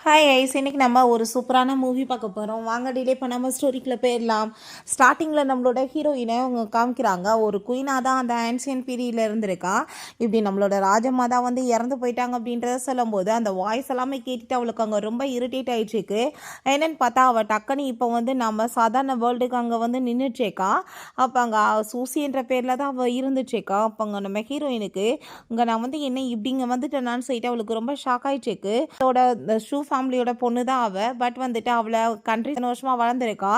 Hi ice, இன்னைக்கு நம்ம ஒரு சூப்பரான மூவி பார்க்க போகிறோம். வாங்க டிலே பண்ணாமல் ஸ்டோரிக்குள்ளே போயிடலாம். ஸ்டார்டிங்கில் நம்மளோட ஹீரோயினை அவங்க காமிக்கிறாங்க. ஒரு குயினாக தான் அந்த ஆன்சியன் பீரியடில் இருந்திருக்கா. இப்படி நம்மளோட ராஜம்மா தான் வந்து இறந்து போயிட்டாங்க அப்படின்றத சொல்லும்போது அந்த வாய்ஸ் எல்லாமே கேட்டுட்டு அவளுக்கு அங்கே ரொம்ப இரிட்டேட் ஆகிடுச்சிருக்கு. என்னென்னு பார்த்தா அவள் டக்குன்னு இப்போ வந்து நம்ம சாதாரண வேர்ல்டுக்கு அங்கே வந்து நின்றுச்சேக்கா. அப்போ அங்கே சூசின்ற பேரில் தான் அவள் இருந்துச்சேக்கா. அப்போ அங்கே நம்ம ஹீரோயினுக்கு இங்கே நான் வந்து என்ன இப்படிங்க வந்துட்டேனான்னு சொல்லிட்டு அவளுக்கு ரொம்ப ஷாக் ஆகிடுச்சிருக்கு. அதோட ஷூ ஃபேமிலியோட பொண்ணு தான் அவள். பட் வந்துட்டு அவளை கண்ட்ரி வருஷமாக வளர்ந்துருக்கா.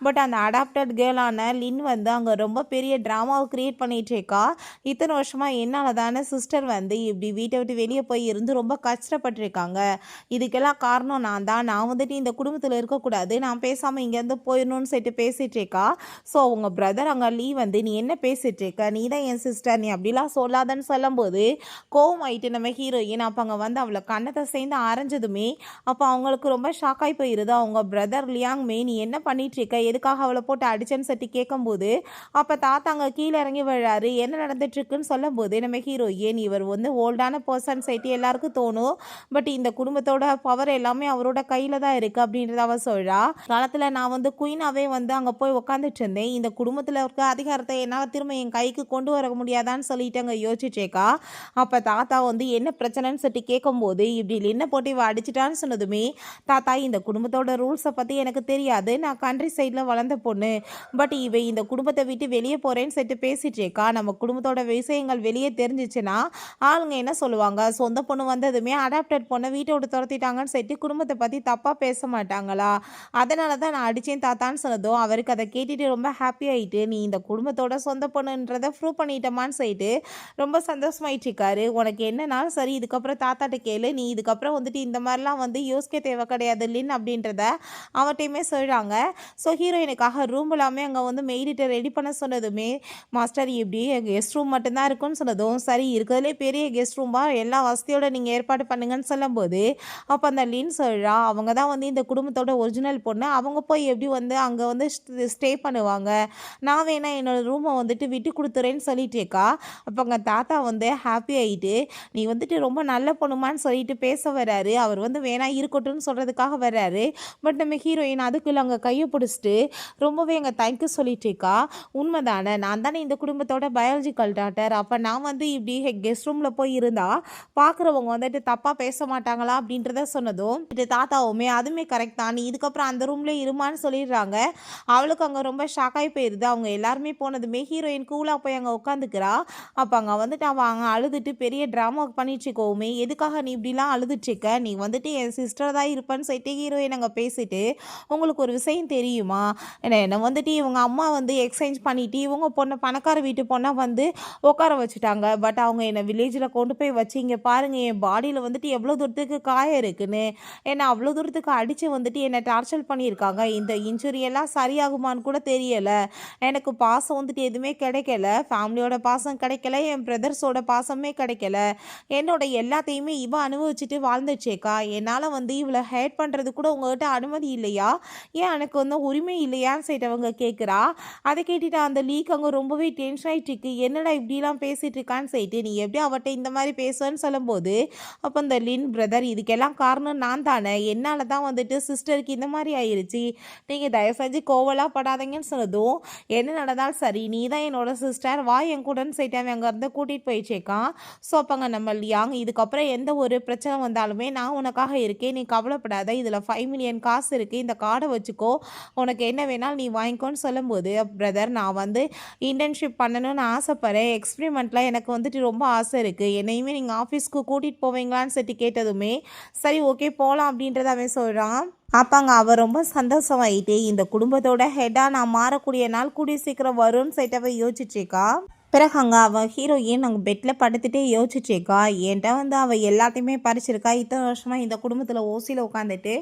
பட் அந்த அடாப்டட் கேர்ளான லின் வந்து அங்கே ரொம்ப பெரிய ட்ராமாவை க்ரியேட் பண்ணிகிட்ருக்கா. இத்தனை வருஷமாக என்னால் தானே சிஸ்டர் வந்து இப்படி வீட்டை விட்டு வெளியே போய் இருந்து ரொம்ப கஷ்டப்பட்டுருக்காங்க. இதுக்கெல்லாம் காரணம் நான் வந்துட்டு இந்த குடும்பத்தில் இருக்கக்கூடாது, நான் பேசாமல் இங்கேருந்து போயிடணும்னு சொல்லிட்டு பேசிகிட்ருக்கா. ஸோ அவங்க பிரதர் அங்கே லீ வந்து நீ என்ன பேசிகிட்ருக்க, நீ தான் என் சிஸ்டர், நீ அப்படிலாம் சொல்லாதன்னு சொல்லும்போது கோவம் ஆகிட்டு நம்ம ஹீரோயின் அப்போ அங்கே வந்து அவளை கண்ணத்தை சேர்ந்து அரைஞ்சதுமே அப்போ அவங்களுக்கு ரொம்ப ஷாக் ஆகி போயிடுது. அவங்க பிரதர் லியாங் மே நீ என்ன பண்ணிகிட்ருக்க, எதுக்காக அவளை போட்டு அடிச்சேன்னு சொல்லி கேட்கும்போது அப்போ தாத்தா அங்கே கீழே இறங்கி விழாரு. என்ன நடந்துட்டுருக்குன்னு சொல்லும் போது நம்ம ஹீரோயின் இவர் வந்து ஓல்டான பர்சன் சைட்டு எல்லாருக்கும் தோணும். பட் இந்த குடும்பத்தோட பவர் எல்லாமே அவரோட கையில் தான் இருக்குது அப்படின்றத அவ சொல்கிறா. காலத்தில் நான் வந்து குயினாவே வந்து அங்கே போய் உட்காந்துட்டு இருந்தேன். இந்த குடும்பத்தில் இருக்க அதிகாரத்தை என்னால் திரும்ப என் கைக்கு கொண்டு வர முடியாதான்னு சொல்லிட்டு அங்கே யோசிச்சேக்கா. அப்போ தாத்தா வந்து என்ன பிரச்சனைன்னு சொல்லி கேட்கும்போது இப்படி என்ன போட்டு இவ அடிச்சிட்டான்னு சொன்னதுமே தாத்தா இந்த குடும்பத்தோட ரூல்ஸை பற்றி எனக்கு தெரியாது, நான் கண்ட்ரி சைடில் வளர்ந்த பொண்ணு, பட் இவ இந்த குடும்பத்தை விட்டு வெளியே போகிறேன்னு சொல்லிட்டு பேசிட்டேக்கா. நம்ம குடும்பத்தோட விஷயங்கள் வெளியே தெரிஞ்சிச்சுன்னா ஆளுங்க என்ன சொல்லுவாங்க, சொந்த பொண்ணு வந்ததுமே அடாப்டட் பொண்ணை வீட்டை விட்டு துரத்திட்டாங்கன்னு சொல்லிட்டு குடும்பத்தை பற்றி தப்பாக பேச மாட்டாங்களா, அதனால தான் நான் அடித்தேன் தாத்தான்னு சொன்னதும் அவருக்கு அதை கேட்டுட்டு ரொம்ப ஹாப்பி ஆகிட்டு நீ இந்த குடும்பத்தோட சொந்த பொண்ணுன்றதை ப்ரூவ் பண்ணிட்டோமான்னு சொல்லிட்டு ரொம்ப சந்தோஷமாயிட்டு இருக்காரு. உனக்கு என்னன்னாலும் சரி இதுக்கப்புறம் தாத்தாட்ட கேளு, நீ இதுக்கப்புறம் வந்துட்டு இந்த மாதிரிலாம் வந்து யோசிக்க தேவை கிடையாது லின் அப்படின்றத அவட்டையுமே சொல்கிறாங்க. ஸோ ஹீரோயினுக்காக ரூம் எல்லாமே அங்கே வந்து மெய்டிட்ட ரெடி பண்ண சொன்னதுமே மாஸ்டர் இப்படி கெஸ்ட் ரூம் மட்டும்தான் இருக்குன்னு சொன்னதும் சரி இருக்கிறதுலே பெரிய கெஸ்ட் ரூம்பா எல்லா வசதியோட நீங்கள் ஏற்பாடு பண்ணுங்கன்னு சொல்லும்போது அப்போ அந்த லின் சொல்கிறா அவங்க தான் வந்து இந்த குடும்பத்தோட ஒரிஜினல் பொண்ணு, அவங்க போய் எப்படி வந்து அங்கே வந்து ஸ்டே பண்ணுவாங்க, நான் வேணா என்னோடய ரூமை வந்துட்டு விட்டு கொடுத்துறேன்னு சொல்லிட்டேக்கா. அப்போ அங்கே தாத்தா வந்து ஹாப்பி ஆகிட்டு நீ வந்துட்டு ரொம்ப நல்ல பொண்ணுமான்னு சொல்லிட்டு பேச வர்றாரு. அவர் வந்து வேணா இருக்கட்டும்னு சொல்கிறதுக்காக வர்றாரு. பட் நம்ம ஹீரோயின் அதுக்குள்ள அங்கே கையை பிடிச்சிட்டு ரொம்பவே அங்கே தேங்க்யூ சொல்லிட்டுருக்கா. உண்மை தானே, நான் தானே இந்த குடும்பத்தோட பயாலஜிக்கல் டாக்டர், அப்போ நான் வந்து இப்படி கெஸ்ட் ரூமில் போய் இருந்தால் பார்க்குறவங்க வந்துட்டு தப்பாக பேச மாட்டாங்களா அப்படின்றத சொன்னதும் இது தாத்தாவுமே அதுவுமே கரெக்ட் தான், நீ இதுக்கப்புறம் அந்த ரூம்லேயே இருமான்னு சொல்லிடுறாங்க. அவளுக்கு அங்கே ரொம்ப ஷாக்காகி போயிடுது. அவங்க எல்லாருமே போனதுமே ஹீரோயின் கூலாக போய் அங்கே உட்காந்துக்கிறா. அப்போ அங்கே வந்துட்டு அவள் அங்கே அழுதுட்டு பெரிய ட்ராமா பண்ணிச்சுக்கோவுமே, எதுக்காக நீ இப்படிலாம் அழுதுட்ருக்க, நீ வந்துட்டு என் சிஸ்டர் தான் இருப்பேன்னு சொல்லிட்டு ஹீரோயின் அங்கே பேசிட்டு உங்களுக்கு ஒரு விஷயம் தெரியுமா, என்னை வந்துட்டு இவங்க அம்மா வந்து எக்ஸ்சேஞ்ச் பண்ணிவிட்டு இவங்க பொண்ணை பணக்கார வீட்டு பொண்ணை வந்து உட்கார வச்சுட்டாங்க. பட் அவங்க என்னை வில்லேஜில் கொண்டு போய் வச்சு இங்கே பாருங்கள் என் பாடியில் வந்துட்டு எவ்வளோ தூரத்துக்கு காயம் இருக்குன்னு, என்னை அவ்வளோ தூரத்துக்கு அடித்து வந்துட்டு என்னை டார்ச்சர் பண்ணியிருக்காங்க. இந்த இன்ஜுரியெல்லாம் சரியாகுமான்னு கூட தெரியலை. எனக்கு பாசம் வந்துட்டு எதுவுமே கிடைக்கல, ஃபேமிலியோட பாசம் கிடைக்கல, என் பிரதர்ஸோட பாசமே கிடைக்கல, என்னோட எல்லாத்தையுமே இவ அனுபவிச்சுட்டு வாழ்ந்துச்சேக்கா. என்னால் வந்து இவளை ஹேட் பண்ணுறது கூட உங்கள்கிட்ட அனுமதி இல்லையா, ஏன் எனக்கு வந்து உரிமை இல்லையான்னு சொல்லிட்டு அவங்க கேட்குறா. அதை கேட்டுட்டு அந்த லீக் அங்கே ரொம்பவே டென்ஷன் ஆகிட்டு இருக்கு. என்னடா இப்படிலாம் பேசிகிட்டு இருக்கான்னு சொல்லிட்டு நீ எப்படி அவட்ட இந்த மாதிரி பேசுவேன்னு சொல்லும்போது அப்போ இந்த லின் பிரதர் இதுக்கெல்லாம் காரணம் நான் தானே, என்னால் தான் வந்துட்டு சிஸ்டருக்கு இந்த மாதிரி ஆயிடுச்சு, நீங்கள் தயவு செஞ்சு கோவலாக படாதீங்கன்னு சொன்னதும் என்ன நடந்தாலும் சரி நீ தான் என்னோட சிஸ்டர் வா என் கூடன்னு சொல்லிட்டு அவன் அங்கேருந்து கூட்டிகிட்டு போயிடுச்சேக்கான். ஸோ அப்போங்க நம்ம லியாங் இதுக்கப்புறம் எந்த ஒரு பிரச்சனை வந்தாலுமே நான் உனக்காக இருக்கேன், நீ கவலைப்படாத, இதில் 5 மில்லியன் காசு இருக்குது, இந்த கார்டை வச்சுக்கோ, உனக்கு என்ன வேணாலும் நீ வாங்கிக்கோன்னு சொல்லும்போது பிரதர் நான் வந்து இன்டர்ன்ஷிப் பண்ணணும்னு ஆசைப்பட்றேன், எக்ஸ்பிரிமெண்ட்டில் எனக்கு வந்துட்டு ரொம்ப ஆசை இருக்குது, என்னையுமே நீங்கள் ஆஃபீஸ்க்கு கூட்டிகிட்டு போவீங்களான்னு சொல்லி கேட்டதுமே சரி ஓகே போகலாம் அப்படின்றத அவன் சொல்கிறான். அப்பாங்க அவள் ரொம்ப சந்தோஷமாயிட்டு இந்த குடும்பத்தோட ஹெட்டாக நான் மாறக்கூடிய நாள் கூடிய சீக்கிரம் வரும்னு சொல்லிட்டு அவள் யோசிச்சிருக்கா. பிறகு அங்கே அவள் ஹீரோயின் நாங்கள் பெட்டில் படுத்துகிட்டே யோசிச்சிருக்கா. என்கிட்ட வந்து அவள் எல்லாத்தையுமே பறிச்சிருக்கா, இத்தனை வருஷமாக இந்த குடும்பத்தில் ஓசியில் உட்காந்துட்டு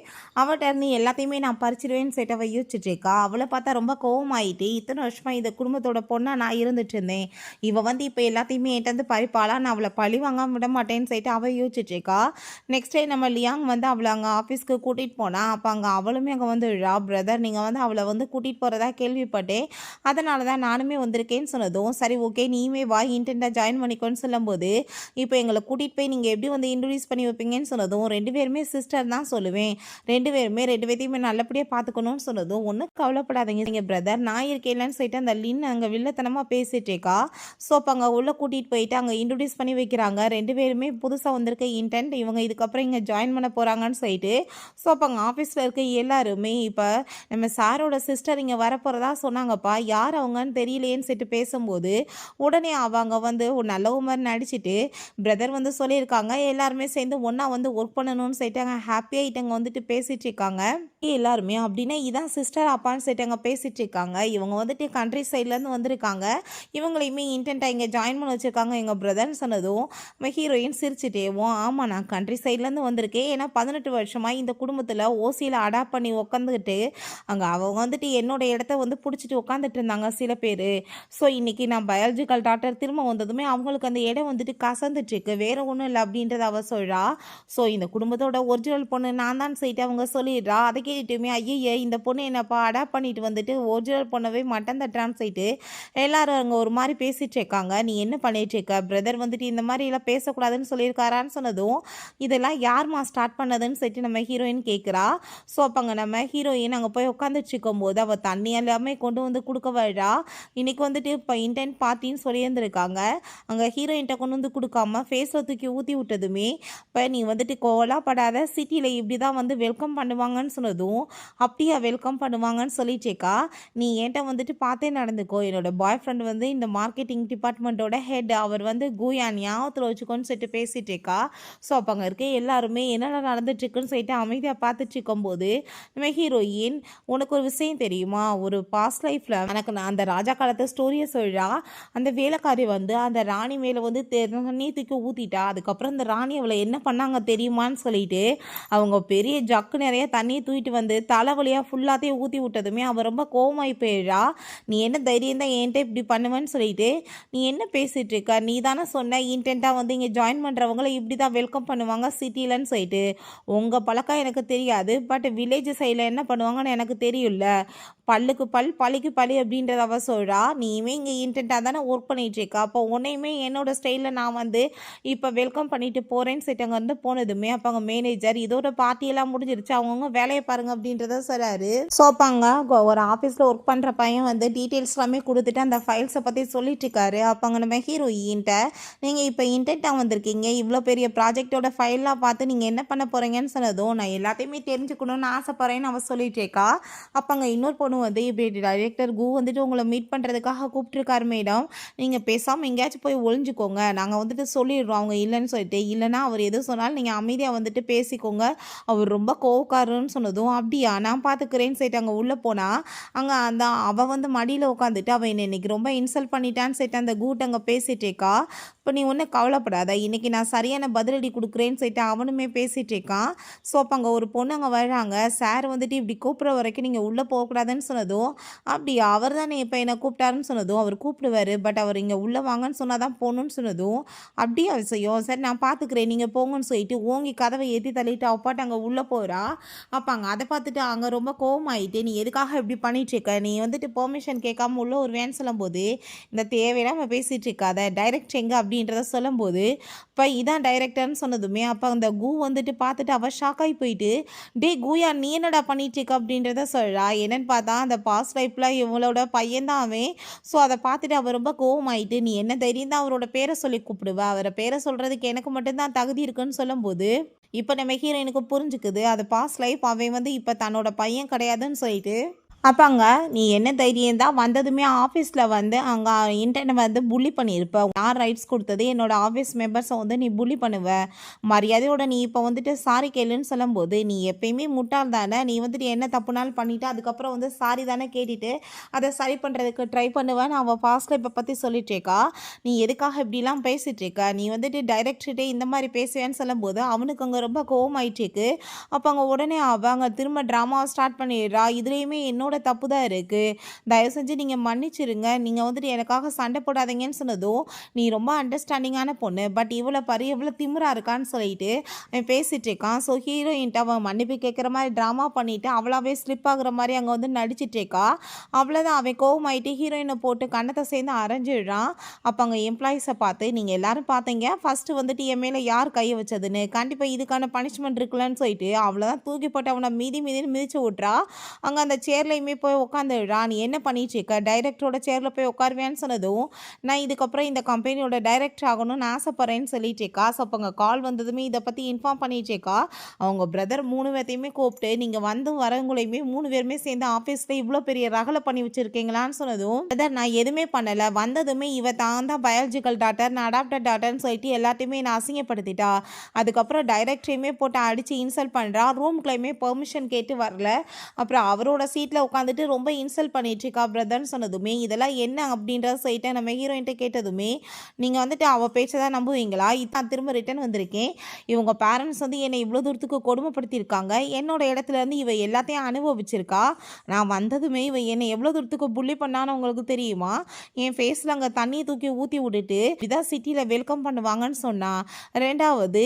அவள்கிட்ட இருந்து எல்லாத்தையுமே நான் பறிச்சிடுவேன்னு சொல்லிட்டு அவள் யோசிச்சிருக்கா. அவளை பார்த்தா ரொம்ப கோவமாயிட்டு இத்தனை வருஷமாக இந்த குடும்பத்தோட பொண்ணாக நான் இருந்துட்டு இருந்தேன், இவள் வந்து இப்போ எல்லாத்தையுமே என்கிட்ட வந்து பறிப்பாளா, நான் அவளை பழி வாங்க விட மாட்டேன்னு சொல்லிட்டு அவள் யோசிச்சிருக்கா. நெக்ஸ்ட் டே நம்ம லியாங் வந்து அவளை அங்கே ஆஃபீஸ்க்கு கூட்டிகிட்டு போனால் அப்போ அங்கே அவளுமே அங்கே வந்து பிரதர் நீங்கள் வந்து அவளை வந்து கூட்டிகிட்டு போகிறதா கேள்விப்பட்டேன், அதனால தான் நானுமே வந்திருக்கேன்னு சொன்னதும் சரி ஓகே ஓகே நீயுமே வா இன்டென்ட்டாக ஜாயின் பண்ணிக்கோன்னு சொல்லும்போது, இப்போ எங்களை கூட்டிகிட்டு போய் நீங்கள் எப்படி வந்து இன்ட்ரடியூஸ் பண்ணி வைப்பீங்கன்னு சொன்னதும், 2 பேருமே சிஸ்டர் தான் சொல்லுவேன். 2 பேருமே 2 பேத்தையுமே நல்லபடியாக பார்த்துக்கணும்னு சொன்னதும், ஒன்றும் கவலைப்படாதீங்க எங்கள் பிரதர் நான் இருக்கேன்லன்னு சொல்லிட்டு அந்த லின் அங்கே வில்லத்தனமாக பேசிட்டேக்கா. ஸோ அப்போ அங்கே உள்ளே கூட்டிகிட்டு போயிட்டு அங்கே இன்ட்ரடியூஸ் பண்ணி வைக்கிறாங்க. 2 பேருமே புதுசாக வந்திருக்க இன்டென்ட் இவங்க இதுக்கப்புறம் இங்கே ஜாயின் பண்ண போகிறாங்கன்னு சொல்லிட்டு. ஸோ அப்போ அங்கே ஆஃபீஸில் இருக்க எல்லாருமே இப்போ நம்ம சாரோட சிஸ்டர் இங்கே வரப்போகிறதா சொன்னாங்கப்பா, யார் அவங்கன்னு தெரியலையேன்னு சொல்லிட்டு பேசும்போது, உடனே அவங்க வந்து ஒரு நல்ல மாதிரி நடிச்சிட்டு பிரதர் வந்து சொல்லியிருக்காங்க எல்லாருமே சேர்ந்து ஒன்றா வந்து ஒர்க் பண்ணணும்னு சொல்லிட்டு அங்கே ஹாப்பியாக இட்டங்க வந்துட்டு பேசிகிட்டு இருக்காங்க. எல்லாருமே அப்படின்னா இதான் சிஸ்டர் அப்பான்னு சொல்லிட்டு அங்கே பேசிகிட்டு இருக்காங்க. இவங்க வந்துட்டு கண்ட்ரி சைட்லேருந்து வந்திருக்காங்க. இவங்களையுமே இன்டென்ட்டாக இங்கே ஜாயின் பண்ண வச்சுருக்காங்க எங்கள் பிரதர்னு சொன்னதும் ஹீரோயின் சிரிச்சிட்டேவும், ஆமாம் நான் கண்ட்ரி சைட்லேருந்து வந்திருக்கேன். ஏன்னா 18 வருஷமாக இந்த குடும்பத்தில் ஓசியில் அடாப்ட் பண்ணி உட்காந்துக்கிட்டு அங்கே அவங்க வந்துட்டு என்னோட இடத்த வந்து பிடிச்சிட்டு உட்காந்துட்டு இருந்தாங்க சில பேர். ஸோ இன்றைக்கி நான் பயாலஜிக்கல் டாக்டர் திரும்ப வந்ததுமே அவங்களுக்கு அந்த இடம் வந்துட்டு கசந்துட்டுருக்கு, வேறு ஒன்றும் இல்லை அப்படின்றத அவ சொல்கிறா. ஸோ இந்த குடும்பத்தோட ஒரிஜினல் பொண்ணு நான் தான் சொல்லிட்டு அவங்க சொல்லிடுறா. அதை கேட்டுட்டுமே ஐயே இந்த பொண்ணு என்னப்பா அடாப்ட் பண்ணிட்டு வந்துட்டு ஒரிஜினல் பொண்ணவே மட்டன் தட்டுறான்னு சொல்லிட்டு எல்லாரும் அங்கே ஒரு மாதிரி பேசிகிட்டு இருக்காங்க. நீ என்ன பண்ணிட்டு இருக்க, பிரதர் வந்துட்டு இந்த மாதிரி எல்லாம் பேசக்கூடாதுன்னு சொல்லியிருக்காரான்னு சொன்னதும், இதெல்லாம் யார்மா ஸ்டார்ட் பண்ணதுன்னு சொல்லிட்டு நம்ம ஹீரோயின் கேட்குறா. ஸோ அப்போ அங்கே நம்ம ஹீரோயின் அங்கே போய் உட்காந்துட்டு இருக்கும்போது அவள் தண்ணி எல்லாமே கொண்டு வந்து கொடுக்க வர்றா. இன்றைக்கி வந்துட்டு இப்போ இன்டென்ட் பார்ட்டின்னு சொல்லியிருந்துருக்காங்க. அங்கே ஹீரோயின்ட்ட கொண்டு வந்து கொடுக்காம ஃபேஸில் தூக்கி ஊற்றி விட்டதுமே, இப்போ நீ வந்துட்டு கோவலாப்படாத, சிட்டியில் இப்படி தான் வந்து வெல்கம் பண்ணுவாங்கன்னு சொன்னதும், அப்படியா வெல்கம் பண்ணுவாங்கன்னு சொல்லிட்டேக்கா, நீ என்கிட்ட வந்துட்டு பார்த்தே நடந்துக்கோ, என்னோட பாய் ஃப்ரெண்ட் வந்து இந்த மார்க்கெட்டிங் டிபார்ட்மெண்ட்டோட ஹெட், அவர் வந்து கூயான் ஞாபகத்தில் வச்சுக்கோன்னு சொல்லிட்டு பேசிட்டேக்கா. ஸோ அப்போ அங்கே இருக்க எல்லாருமே என்னென்ன நடந்துட்டுருக்குன்னு சொல்லிட்டு அமைதியாக பார்த்துட்டு இருக்கும்போது நம்ம ஹீரோயின், உனக்கு ஒரு விஷயம் தெரியுமா, ஒரு பாஸ்ட் லைஃப்பில் எனக்கு நான் அந்த ராஜா காலத்து ஸ்டோரியை சொல்கிறா. அந்த வேலைக்காரி வந்து அந்த ராணி மேலே வந்து தண்ணி தூக்கி ஊற்றிட்டா. அதுக்கப்புறம் அந்த ராணி அவளை என்ன பண்ணாங்க தெரியுமான்னு சொல்லிட்டு அவங்க பெரிய ஜக்கு நிறைய தண்ணியை தூக்கிட்டு வந்து தலைவலியாக ஃபுல்லாத்தையும் ஊற்றி விட்டதுமே அவள் ரொம்ப கோவமாகி போயிடுறா. நீ என்ன தைரியம் தான் என்கிட்ட இப்படி பண்ணுவேன்னு சொல்லிட்டு, நீ என்ன பேசிகிட்டு இருக்க, நீ தானே சொன்ன இன்டென்ட்டாக வந்து இங்கே ஜாயின் பண்ணுறவங்கள இப்படி தான் வெல்கம் பண்ணுவாங்க சிட்டிலன்னு சொல்லிட்டு. உங்கள் பழக்கம் எனக்கு தெரியாது, பட் வில்லேஜ் சைடில் என்ன பண்ணுவாங்கன்னு எனக்கு தெரியும்ல, பல்லுக்கு பல் பழிக்கு பழி அப்படின்றத அவ சொல்கிறா. நீயுமே இங்கே இன்டென்ட்டாக தானே ஒர்க் பண்ணிகிட்டு இருக்கா, அப்போ உன்னையுமே என்னோட ஸ்டைலில் நான் வந்து இப்போ வெல்கம் பண்ணிட்டு போகிறேன்னு சொல்லிட்டு அங்கே வந்து போனதுமே அப்போ அங்கே மேனேஜர் இதோட பார்ட்டியெல்லாம் முடிஞ்சிருச்சு, அவங்கவுங்க வேலையை பாருங்க அப்படின்றத சொல்கிறாரு. ஸோ அப்போ அங்கே ஒரு ஆஃபீஸில் ஒர்க் பண்ணுற பையன் வந்து டீட்டெயில்ஸ் எல்லாமே கொடுத்துட்டு அந்த ஃபைல்ஸை பற்றி சொல்லிட்டு இருக்காரு. அப்போ அங்கே நம்ம ஹீரோயின்ட்ட, நீங்கள் இப்போ இன்டென்ட்டாக வந்திருக்கீங்க, இவ்வளோ பெரிய ப்ராஜெக்டோட ஃபைல்லாம் பார்த்து நீங்கள் என்ன பண்ண போகிறீங்கன்னு சொன்னதும், நான் எல்லாத்தையுமே தெரிஞ்சுக்கணும்னு ஆசைப்பட்றேன்னு அவள் சொல்லிட்டு இருக்கா. அப்போ அங்கே இன்னொரு பொண்ணு வந்து இப்படி டைரக்டர் கு வந்துட்டு உங்களை மீட் பண்ணுறதுக்காக கூப்பிட்டுருக்காரு மேடம், நீங்கள் பேசாமல் எங்கேயாச்சும் போய் ஒளிஞ்சுக்கோங்க, நாங்கள் வந்துட்டு சொல்லிடுறோம் அவங்க இல்லைன்னு சொல்லிட்டு, இல்லைனா அவர் எது சொன்னாலும் நீங்கள் அமைதியாக வந்துட்டு பேசிக்கோங்க, அவர் ரொம்ப கோவக்காரன்னு சொன்னதும், அப்படியா நான் பார்த்துக்கிறேன்னு சொல்லிட்டு அங்கே உள்ளே போனால் அங்கே அந்த அவள் வந்து மடியில் உட்காந்துட்டு அவள் என்னை இன்னைக்கு ரொம்ப இன்சல்ட் பண்ணிட்டான்னு சொல்லிட்டு அந்த கூட்டு அங்கே பேசிட்டேக்கா. இப்போ நீ ஒன்றும் கவலைப்படாத, இன்றைக்கி நான் சரியான பதிலடி கொடுக்குறேன்னு சொல்லிட்டு அவனுமே பேசிகிட்டு இருக்கான். ஸோ அப்போ அங்கே ஒரு பொண்ணு அங்கே வர்றாங்க. சார் வந்துட்டு இப்படி கூப்பிட்ற வரைக்கும் நீங்கள் உள்ளே போகக்கூடாதுன்னு சொன்னதும், அப்படியா அவர் தானே இப்போ என்னை கூப்பிட்டாருன்னு சொன்னதும், அவர் கூப்பிடுவார் பட் அவர் இங்கே உள்ளே வாங்கன்னு சொன்னால் தான் போகணுன்னு சொன்னதும், அப்படியே விஷயம் சரி நான் பார்த்துக்கிறேன் நீங்கள் போங்கன்னு சொல்லிட்டு ஓங்கி கதவை ஏற்றி தள்ளிட்டு அப்பாட்டு அங்கே உள்ளே போகிறா. அப்போ அங்கே அதை பார்த்துட்டு அங்கே ரொம்ப கோவமாயிட்டு, நீ எதுக்காக இப்படி பண்ணிகிட்ருக்க, நீ வந்துட்டு பெர்மிஷன் கேட்காம உள்ளே ஒரு வேன் சொல்லும்போது இந்த தேவையில்லாமல் பேசிகிட்டு இருக்காத, டைரக்ட் எங்கே அப்படின்றத சொல்லும்போது, இப்போ இதான் டைரக்டர்னு சொன்னதுமே அப்போ அந்த கூ வந்துட்டு பார்த்துட்டு அவள் ஷாக்காகி போயிட்டு, டே கூயா நீ என்னடா பண்ணிட்டு இருக்க அப்படின்றத சொல்கிறா. என்னன்னு பார்த்தா அந்த பாஸ்ட் லைஃப்பில் இவங்களோட பையன்தான் அவன். ஸோ அதை பார்த்துட்டு அவர் ரொம்ப கோவமாயிட்டு, நீ என்ன தைரியம் தான் அவரோட பேரை சொல்லி கூப்பிடுவா, அவரை பேரை சொல்கிறதுக்கு எனக்கு மட்டும்தான் தகுதி இருக்குன்னு சொல்லும்போது, இப்போ நம்ம ஹீரோயினுக்கு புரிஞ்சுக்குது அது பாஸ்ட் லைஃப், அவன் வந்து இப்போ தன்னோட பையன் கிடையாதுன்னு சொல்லிட்டு. அப்போங்க நீ என்ன தைரியம் தான் வந்ததுமே ஆஃபீஸில் வந்து அங்கே இன்டர்னை வந்து புள்ளி பண்ணியிருப்ப, யார் ரைட்ஸ் கொடுத்தது என்னோட ஆஃபீஸ் மெம்பர்ஸை வந்து நீ புள்ளி பண்ணுவ, மரியாதையோட நீ இப்போ வந்துட்டு சாரி கேளுன்னு சொல்லும்போது, நீ எப்பயுமே முட்டாள் தானே, நீ வந்துட்டு என்ன தப்புனாலும் பண்ணிவிட்டு அதுக்கப்புறம் வந்து சாரி தானே கேட்டுட்டு அதை சரி பண்ணுறதுக்கு ட்ரை பண்ணுவேன்னு அவள் ஃபாஸ்ட்டில் இப்போ பற்றி சொல்லிட்டேக்கா. நீ எதுக்காக இப்படிலாம் பேசிகிட்ருக்க, நீ வந்துட்டு டைரக்டர்கிட்டே இந்த மாதிரி பேசுவேன்னு சொல்லும்போது அவனுக்கு அங்கே ரொம்ப கோவமாயிட்டுருக்கு. அப்போ அங்கே உடனே அவங்க திரும்ப ட்ராமாவை ஸ்டார்ட் பண்ணிடுறா. இதுலேயுமே என்னோட என்னோட தப்பு தான் இருக்குது, தயவு செஞ்சு நீங்கள் மன்னிச்சிருங்க, நீங்கள் வந்துட்டு எனக்காக சண்டை போடாதீங்கன்னு சொன்னதும் நீ ரொம்ப அண்டர்ஸ்டாண்டிங்கான பொண்ணு, பட் இவ்வளோ பாரு எவ்வளோ திமிரா இருக்கான்னு சொல்லிட்டு அவன் பேசிகிட்டு இருக்கான். ஸோ ஹீரோயின்ட்டு அவன் மன்னிப்பு கேட்குற மாதிரி ட்ராமா பண்ணிவிட்டு அவளாவே ஸ்லிப் ஆகுற மாதிரி அங்கே வந்து நடிச்சிட்டு இருக்கா. அவ்வளோதான், அவன் கோவமாயிட்டு ஹீரோயினை போட்டு கண்ணத்தை சேர்ந்து அரைஞ்சிடுறான். அப்போ அங்கே எம்ப்ளாயீஸை பார்த்து நீங்கள் எல்லாரும் பார்த்தீங்க ஃபஸ்ட்டு வந்துட்டு என் மேலே யார் கையை வச்சதுன்னு, கண்டிப்பாக இதுக்கான பனிஷ்மெண்ட் இருக்குல்லன்னு சொல்லிட்டு அவ்வளோதான் தூக்கி போட்டு அவனை மீதின்னு மிதிச்சு விட்றா. அங்கே அந்த சேர்லையுமே போய் உட்காந்துடுறா. நீ என்ன பண்ணிட்டு இருக்க, டைரக்டரோட சேரில் போய் உட்காருவேன்னு சொன்னதும் நான் இதுக்கப்புறம் இந்த கம்பெனியோட டைரக்டர் ஆகணும்னு ஆசைப்பட்றேன்னு சொல்லிட்டு இருக்கா. ஸோ அப்போ அங்கே கால் வந்ததுமே இதை பற்றி இன்ஃபார்ம் பண்ணிட்டு இருக்கா. அவங்க பிரதர் 3 பேர்த்தையுமே கூப்பிட்டு நீங்கள் வந்து வரவங்களையுமே 3 பேருமே சேர்ந்து ஆஃபீஸில் இவ்வளோ பெரிய ரகலை பண்ணி வச்சுருக்கீங்களான்னு சொன்னதும் பிரதர் நான் எதுவுமே பண்ணலை, வந்ததுமே இவ தான் பயாலஜிக்கல் டாக்டர் நான் அடாப்டட் டாக்டர்னு சொல்லிட்டு எல்லாத்தையுமே நான் அசிங்கப்படுத்திட்டா. அதுக்கப்புறம் டைரக்டரையுமே போட்டு அடித்து இன்சல்ட் பண்ணுறா. ரூம்குள்ளேயுமே பெர்மிஷன் கேட்டு வரல. அப்புறம் அவரோட சீட்டில் உட்காந்துட்டு ரொம்ப இன்சல்ட் பண்ணிட்டுருக்கா பிரதர்னு சொன்னதுமே இதெல்லாம் என்ன அப்படின்றத சொல்லிட்டு நம்ம ஹீரோயின்ட்ட கேட்டதுமே நீங்கள் வந்துட்டு அவள் பேச்சை தான் நம்புவீங்களா, இதான் திரும்ப ரிட்டன் வந்திருக்கேன், இவங்க பேரண்ட்ஸ் வந்து என்னை இவ்வளோ தூரத்துக்கு கொடுமைப்படுத்தியிருக்காங்க, என்னோட இடத்துலேருந்து இவ எல்லாத்தையும் அனுபவிச்சிருக்கா, நான் வந்ததுமே இவ என்னை எவ்வளோ தூரத்துக்கு புள்ளி பண்ணான்னு உங்களுக்கு தெரியுமா, என் ஃபேஸில் அங்கே தண்ணியை தூக்கி ஊற்றி விட்டுட்டு இதான் சிட்டியில் வெல்கம் பண்ணுவாங்கன்னு சொன்னா. ரெண்டாவது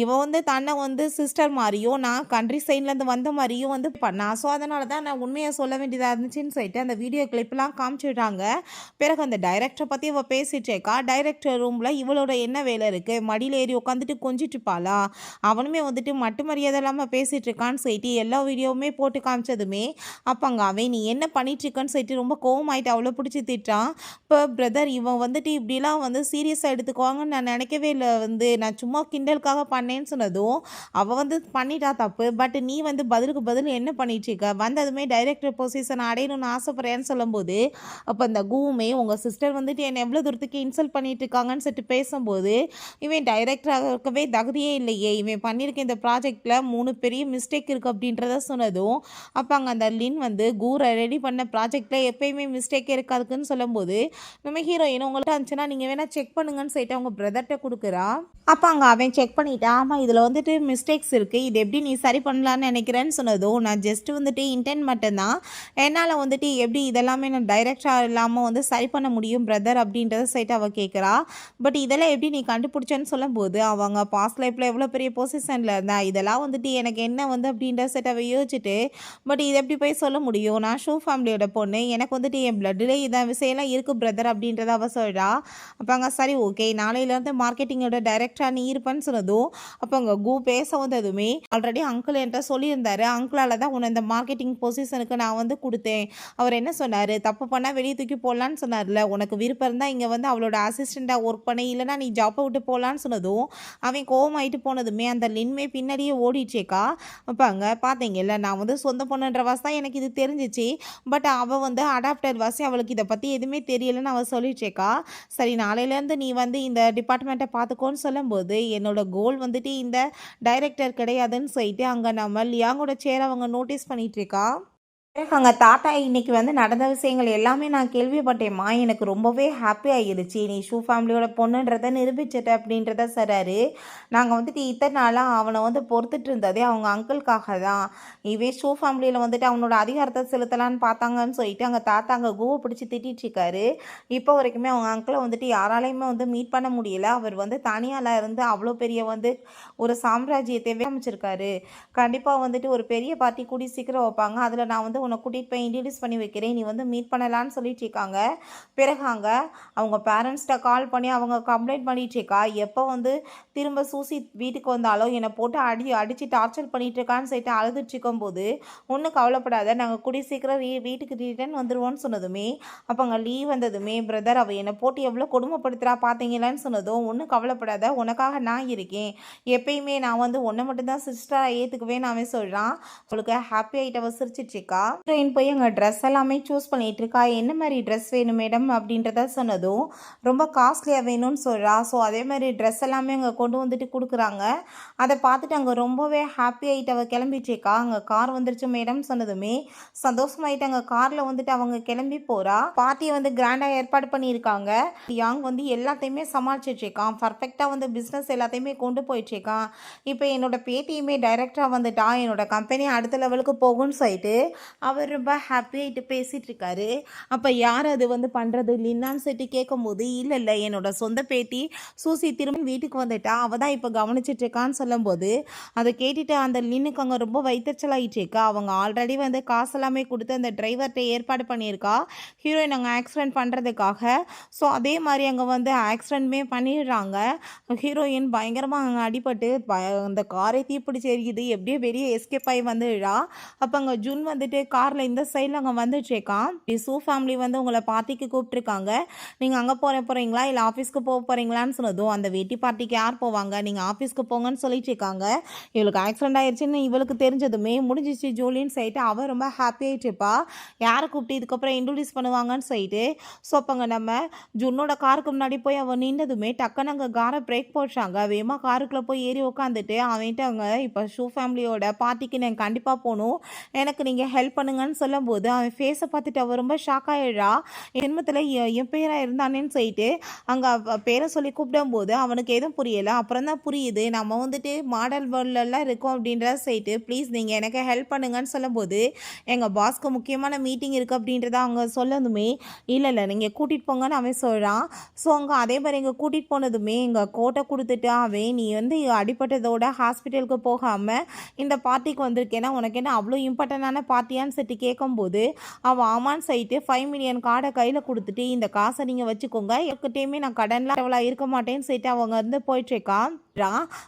இவ வந்து தன்னை வந்து சிஸ்டர் மாதிரியும் நான் கண்ட்ரி சைட்லேருந்து வந்த மாதிரியும் வந்து பண்ணா. ஸோ அதனால தான் நான் உண்மையை சொல்ல வேண்டியதாக இருந்துச்சுன்னு சொல்லிட்டு அந்த வீடியோ கிளிப்லாம் காமிச்சிடுறாங்க. பிறகு அந்த டைரக்டரை பற்றி இவள் பேசிட்டு இருக்கா. டைரக்டர் ரூமில் இவளோட என்ன வேலை இருக்குது, மடியில் ஏறி உட்காந்துட்டு கொஞ்சிட்டு இருப்பாளா, அவனுமே வந்துட்டு மட்டு மரியாதை இல்லாமல் பேசிகிட்டு இருக்கான்னு சொல்லிட்டு எல்லா வீடியோவுமே போட்டு காமிச்சதுமே அப்போ அங்கே அவன் நீ என்ன பண்ணிட்டு இருக்கன்னு சொல்லிட்டு ரொம்ப கோவமாயிட்டு அவ்வளோ பிடிச்சி திட்டான். இப்போ பிரதர் இவன் வந்துட்டு இப்படிலாம் வந்து சீரியஸாக எடுத்துக்குவாங்கன்னு நான் நினைக்கவே இல்லை, வந்து நான் சும்மா கிண்டலுக்காக பண்ணேன்னு சொன்னதும் அவள் வந்து பண்ணிட்டா தப்பு, பட் நீ வந்து பதிலுக்கு பதில் என்ன பண்ணிட்டு இருக்க, வந்ததுமே டைரக்டர் பொசிஷன் அடையணும்னு ஆசைப்படுறேன்னு சொல்லும்போது அப்போ அந்த கூவுமே உங்கள் சிஸ்டர் வந்துட்டு என்னை எவ்வளோ தூரத்துக்கு இன்சல்ட் பண்ணிட்டு இருக்காங்கன்னு சொல்லிட்டு பேசும்போது இவன் டைரக்டராக இருக்கவே தகுதியே இல்லையே, இவன் பண்ணியிருக்க இந்த ப்ராஜெக்டில் 3 பெரிய மிஸ்டேக் இருக்குது அப்படின்றத சொன்னதும் அப்போ அங்கே அந்த லின் வந்து கூரை ரெடி பண்ண ப்ராஜெக்டில் எப்பயுமே மிஸ்டேக்கே இருக்காதுக்குன்னு சொல்லும்போது நம்ம ஹீரோயின் உங்கள்கிட்ட இருந்துச்சுன்னா நீங்கள் வேணால் செக் பண்ணுங்கன்னு சொல்லிட்டு அவங்க பிரதர்கிட்ட கொடுக்குறா. அப்போ அங்கே அவன் செக் பண்ணிவிட்டு ஆமாம் இதில் வந்துட்டு மிஸ்டேக்ஸ் இருக்குது, இது எப்படி நீ சரி பண்ணலான்னு நினைக்கிறேன்னு சொன்னதும் நான் ஜஸ்ட்டு வந்துட்டு இன்டென்ட் மட்டும்தான், என்னால் வந்துட்டு எப்படி இதெல்லாமே நான் டைரக்டாக இல்லாமல் வந்து சரி பண்ண முடியும் பிரதர் அப்படின்றத சொல்லிட்டு அவள் கேட்குறா. பட் இதெல்லாம் எப்படி நீ கண்டுபிடிச்சேன்னு சொல்லும்போது அவங்க பாஸ்ட் லைஃப்பில் எவ்வளோ பெரிய பொசிஷனில் இருந்தா இதெல்லாம் வந்துட்டு எனக்கு என்ன வந்து அப்படின்ற செட் அவள் யோசிச்சுட்டு பட் இதை எப்படி போய் சொல்ல முடியும், நான் ஷூ ஃபேமிலியோட பொண்ணு, எனக்கு வந்துட்டு என் பிளட்டில் இதான் விஷயம்லாம் இருக்குது பிரதர் அப்படின்றத அவள் சொல்கிறா. அப்போ அங்கே சரி ஓகே நாளையிலேருந்து மார்க்கெட்டிங்கோட டைரக்டராக நீ இருப்பேன்னு சொன்னதும் அப்போ அங்கே கூ பேச வந்ததுமே ஆல்ரெடி அங்கிள் என்கிட்ட சொல்லியிருந்தாரு, அங்கிளால் தான் உன்னை இந்த மார்க்கெட்டிங் பொசிஷனுக்கு நான் வந்து கொடுத்தேன், அவர் என்ன சொன்னார் தப்பு பண்ணால் வெளியே தூக்கி போடலான்னு சொன்னார்ல, உனக்கு விருப்பம் இருந்தால் இங்கே வந்து அவளோட அசிஸ்டண்ட்டாக ஒர்க் பண்ணி இல்லைனா நீ ஜாப்பை விட்டு போகலான்னு சொன்னதும் அவன் கோவமாயிட்டு போனதுமே அந்த லின்மே பின்னாடியே ஓடிச்சேக்கா. அப்போ அங்கே பார்த்தீங்கல்ல நான் வந்து சொந்த பொண்ணுன்ற வாசி தான் எனக்கு இது தெரிஞ்சிச்சு, பட் அவள் வந்து அடாப்டர் வாசி அவளுக்கு இதை பற்றி எதுவுமே தெரியலைன்னு அவள் சொல்லிச்சேக்கா. சரி நாளையிலேருந்து நீ வந்து இந்த டிபார்ட்மெண்ட்டை பார்த்துக்கோன்னு சொல்லும்போது என்னோட கோல் வந்துட்டு இந்த டைரக்டர் கிடையாதுன்னு சொல்லிட்டு அங்கே நம்ம லியாங்கோட சேரை அவங்க நோட்டீஸ் பண்ணிகிட்ருக்கா. அங்கே தாத்தா இன்னைக்கு வந்து நடந்த விஷயங்கள் எல்லாமே நான் கேள்விப்பட்டேம்மா, எனக்கு ரொம்பவே ஹாப்பி ஆகிடுச்சு, நீ ஷூ ஃபேமிலியோட பொண்ணுன்றதை நிரூபிச்சிட்ட அப்படின்றத சொல்கிறாரு. நாங்கள் வந்துட்டு இத்தனை நாளாக அவனை வந்து பொறுத்துட்டு இருந்ததே அவங்க அங்கிள்காக தான், இவன் ஷூ ஃபேமிலியில் வந்துட்டு அவனோட அதிகாரத்தை செலுத்தலான்னு பார்த்தாங்கன்னு சொல்லிட்டு அங்கே தாத்தா அங்கே கூவை பிடிச்சி திட்டிட்டு இருக்காரு. இப்போ வரைக்குமே அவங்க அங்கிளை வந்துட்டு யாராலையுமே வந்து மீட் பண்ண முடியல, அவர் வந்து தனியால் இருந்து அவ்வளோ பெரிய வந்து ஒரு சாம்ராஜ்யத்தை அமைச்சிருக்காரு, கண்டிப்பாக வந்துட்டு ஒரு பெரிய பார்ட்டி கூடி சீக்கிரம் வைப்பாங்க, அதில் நான் வந்து உன்னை கூட்டிகிட்டு போய் இன்ட்ரடியூஸ் பண்ணி வைக்கிறேன், நீ வந்து மீட் பண்ணலான்னு சொல்லிட்டு இருக்காங்க. பிறகு அங்கே அவங்க பேரண்ட்ஸ்கிட்ட கால் பண்ணி அவங்க கம்ப்ளைண்ட் பண்ணிட்டு இருக்கா, எப்போ வந்து திரும்ப சூசி வீட்டுக்கு வந்தாலும் என்னை போட்டு அடித்து டார்ச்சர் பண்ணிட்டு இருக்கான்னு சொல்லிட்டு அழுதுட்டு இருக்கும்போது ஒன்றும் கவலைப்படாத நாங்கள் கூடிய சீக்கிரம் வீட்டுக்கு ரிட்டர்ன் வந்துடுவோன்னு சொன்னதுமே அப்போ அங்கே லீவ் வந்ததுமே பிரதர் அவள் என்னை போட்டு எவ்வளோ கொடுமைப்படுத்துகிறா பார்த்தீங்களான்னு சொன்னதும் ஒன்றும் கவலைப்படாத உனக்காக நான் இருக்கேன், எப்பயுமே நான் வந்து ஒன்றை மட்டும்தான் சிஸ்டராக ஏற்றுக்குவேன்னு அவன் சொல்கிறான். அவளுக்கு ஹாப்பி ஆகிட்டு அவள் சிரிச்சிட்டு இருக்கா. ட்ரெயின் போய் அங்கே ட்ரெஸ் எல்லாமே சூஸ் பண்ணிகிட்டு இருக்கா, என்ன மாதிரி ட்ரெஸ் வேணும் மேடம் அப்படின்றத சொன்னதும் ரொம்ப காஸ்ட்லியாக வேணும்னு சொல்கிறா. ஸோ அதே மாதிரி ட்ரெஸ் எல்லாமே அங்கே கொண்டு வந்துட்டு கொடுக்குறாங்க. அதை பார்த்துட்டு அங்கே ரொம்பவே ஹாப்பி ஆகிட்டு அவள் கிளம்பிட்டுருக்கா. அங்கே கார் வந்துருச்சு மேடம் சொன்னதுமே சந்தோஷமாயிட்டு அங்கே காரில் வந்துட்டு அவங்க கிளம்பி போகிறா. பார்ட்டியை வந்து கிராண்டாக ஏற்பாடு பண்ணியிருக்காங்க. யாங் வந்து எல்லாத்தையுமே சமாளிச்சிட்ருக்கான், பர்ஃபெக்டாக வந்து பிஸ்னஸ் எல்லாத்தையுமே கொண்டு போயிட்டுருக்கான். இப்போ என்னோட பேட்டியுமே டைரக்டாக வந்துட்டா, என்னோட கம்பெனி அடுத்த லெவலுக்கு போகும்னு சொல்லிட்டு அவர் ரொம்ப ஹாப்பியாகிட்டு பேசிகிட்டு இருக்காரு. அப்போ யார் அது வந்து பண்ணுறது லின்னான்னு சொல்லிட்டு கேட்கும்போது, இல்லை இல்லை என்னோட சொந்த பேத்தி சூசி திரும்பி வீட்டுக்கு வந்துட்டா, அவள் தான் இப்போ கவனிச்சிட்டு இருக்கான்னு சொல்லும்போது, அதை கேட்டுட்டு அந்த லின்னுக்கு அங்கே ரொம்ப வயிற்றுச்சலாயிட்டுருக்கா. அவங்க ஆல்ரெடி வந்து காசெல்லாமே கொடுத்து அந்த டிரைவர்கிட்ட ஏற்பாடு பண்ணியிருக்கா ஹீரோயின் அங்கே ஆக்சிடென்ட் பண்ணுறதுக்காக. ஸோ அதே மாதிரி அங்கே வந்து ஆக்சிடென்ட்மே பண்ணிடுறாங்க. ஹீரோயின் பயங்கரமாக அங்கே அடிபட்டு அந்த காரே தீப்பிடிச்சு எரியுது. எப்படியோ வெளியே எஸ்கேப் ஆகி வந்துடுறா. அப்போ அங்கே ஜுன் வந்துட்டு காரில் இந்த சைடில் அங்கே வந்துட்டுருக்கான். சூ ஃபேமிலி வந்து உங்களை பார்ட்டிக்கு கூப்பிட்ருக்காங்க. நீங்கள் அங்கே போகிறீங்களா இல்லை ஆஃபீஸ்க்கு போகிறீங்களான்னு சொன்னதும், அந்த வெட்டி பார்ட்டிக்கு யார் போவாங்க, நீங்கள் ஆஃபீஸ்க்கு போங்கன்னு சொல்லிட்டு இருக்காங்க. இவளுக்கு ஆக்சிடென்ட் ஆயிடுச்சுன்னு இவளுக்கு தெரிஞ்சதுமே முடிஞ்சிச்சு ஜோலின்னு சொல்லிட்டு அவள் ரொம்ப ஹாப்பியாகிட்டு இருப்பா. யாரை கூப்பிட்டு இதுக்கப்புறம் இன்ட்ரடியூஸ் பண்ணுவாங்கன்னு சொல்லிட்டு. ஸோ அப்போங்க நம்ம ஜுன்னோட காருக்கு முன்னாடி போய் அவன் நின்றதுமே டக்குன்னு அங்கே காரை பிரேக் போடுறாங்க. வேகமாக காருக்குள்ளே போய் ஏறி உட்காந்துட்டு அவன்கிட்ட அவங்க இப்போ ஷூ ஃபேமிலியோட பார்ட்டிக்கு நான் கண்டிப்பாக போகணும், எனக்கு நீங்கள் ஹெல்ப் பண்ணுங்கன்னு சொல்லும்போது அவன் ஃபேஸை பார்த்துட்டு அவள் ரொம்ப ஷாக் ஆகிடுறா. ஜென்மத்தில் என் பேராக இருந்தானேன்னு சொல்லிட்டு அங்கே பேரை சொல்லி கூப்பிடும்போது அவனுக்கு எதுவும் புரியலை. அப்புறம் தான் புரியுது, நம்ம வந்துட்டு மாடல் வேர்ல்டெல்லாம் இருக்கோம் அப்படின்றத சொல்லிட்டு ப்ளீஸ் நீங்கள் எனக்கு ஹெல்ப் பண்ணுங்கன்னு சொல்லும்போது, எங்கள் பாஸ்க்கு முக்கியமான மீட்டிங் இருக்குது அப்படின்றத அவங்க சொல்லணுமே, இல்லை இல்லை நீங்கள் கூட்டிகிட்டு போங்கன்னு அவன் சொல்கிறான். ஸோ அங்கே அதே மாதிரி எங்கள் கூட்டிகிட்டு போனதுமே எங்கள் கோட்டை கொடுத்துட்டு அவன் நீ வந்து அடிப்பட்டதோட ஹாஸ்பிட்டலுக்கு போகாமல் இந்த பார்ட்டிக்கு வந்திருக்கேன்னா உனக்கு என்ன அவ்வளோ இம்பார்ட்டண்டான பார்ட்டியான்னு சொல்லிட்டு கேட்கும்போது அவன் ஆமான்னு சொல்லிட்டு 5 மில்லியன் கார்டை கையில் கொடுத்துட்டு இந்த காசை நீங்கள் வச்சுக்கோங்க, எக்கிட்டையுமே நான் கடன்லாம் எவ்வளோ இருக்க மாட்டேன்னு சொல்லிட்டு அவங்க வந்து போயிட்டுருக்கான்.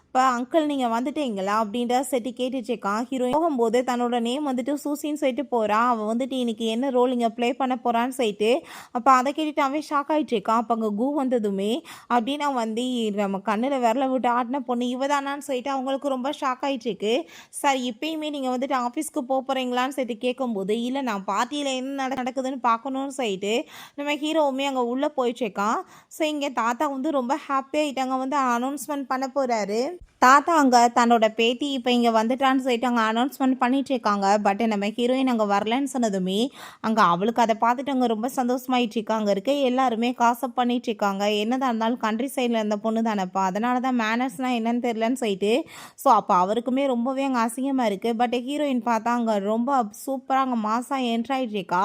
இப்போ அங்கிள் நீங்கள் வந்துட்டீங்களா அப்படின்ற செட்டி கேட்டுட்ருக்கான். ஹீரோயின் போகும்போது தன்னோட நேம் வந்துட்டு சூசின்னு சொல்லிட்டு போகிறான். அவன் வந்துட்டு இன்னைக்கு என்ன ரோல் இங்கே ப்ளே பண்ண போகிறான்னு சொல்லிட்டு. அப்போ அதை கேட்டுட்டு அவன் ஷாக் ஆகிட்டுருக்கான். அப்போ அங்கே கூ வந்ததுமே அப்படின்னா வந்து நம்ம கண்ணில் விரல விட்டு ஆட்டின பொண்ணு இவ தானான்னு சொல்லிட்டு அவங்களுக்கு ரொம்ப ஷாக் ஆகிட்டுருக்கு. சார் இப்பயுமே நீங்கள் வந்துட்டு ஆஃபீஸ்க்கு போகிறீங்களான்னு சொல்லிட்டு கேட்கும்போது, இல்லை நான் பார்ட்டியில் என்ன நடக்குதுன்னு பார்க்கணுன்னு சொல்லிட்டு நம்ம ஹீரோவுமே அங்கே உள்ளே போயிட்டுருக்கான். ஸோ இங்கே தாத்தா வந்து ரொம்ப ஹாப்பியாகிட்டாங்க வந்து அனௌன்ஸ்மெண்ட் பண்ண போகிறாரு. தாத்தா அங்கே தன்னோட பேத்தி இப்போ இங்கே வந்துட்டான்னு சொல்லிட்டு அங்கே அனௌன்ஸ்மெண்ட் பண்ணிட்டு இருக்காங்க. பட் நம்ம ஹீரோயின் அங்கே வரலன்னு சொன்னதுமே அங்கே அவளுக்கு அதை பார்த்துட்டு அங்கே ரொம்ப சந்தோஷமாயிட்டு இருக்கா. அங்கே இருக்க எல்லாருமே காசப் பண்ணிட்டு இருக்காங்க. என்னதான் இருந்தாலும் கண்ட்ரி சைடில் இருந்த பொண்ணு தானேப்பா, அதனால தான் மேனர்ஸ்னால் என்னன்னு தெரியலன்னு சொல்லிட்டு. ஸோ அப்போ அவருக்குமே ரொம்பவே அங்கே அசிங்கமாக இருக்குது. பட் ஹீரோயின் பார்த்தா அங்கே ரொம்ப சூப்பராக அங்கே மாசாக என்ட்ராயிட்டு இருக்கா.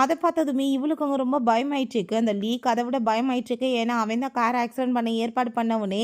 அதை பார்த்ததுமே இவளுக்கு அங்கே ரொம்ப பயமாயிட்டுருக்கு. அந்த லீக் அதை விட பயமாயிட்டுருக்கு. ஏன்னா அவன் தான் கார் ஆக்சிடென்ட் பண்ண ஏற்பாடு பண்ணவனே.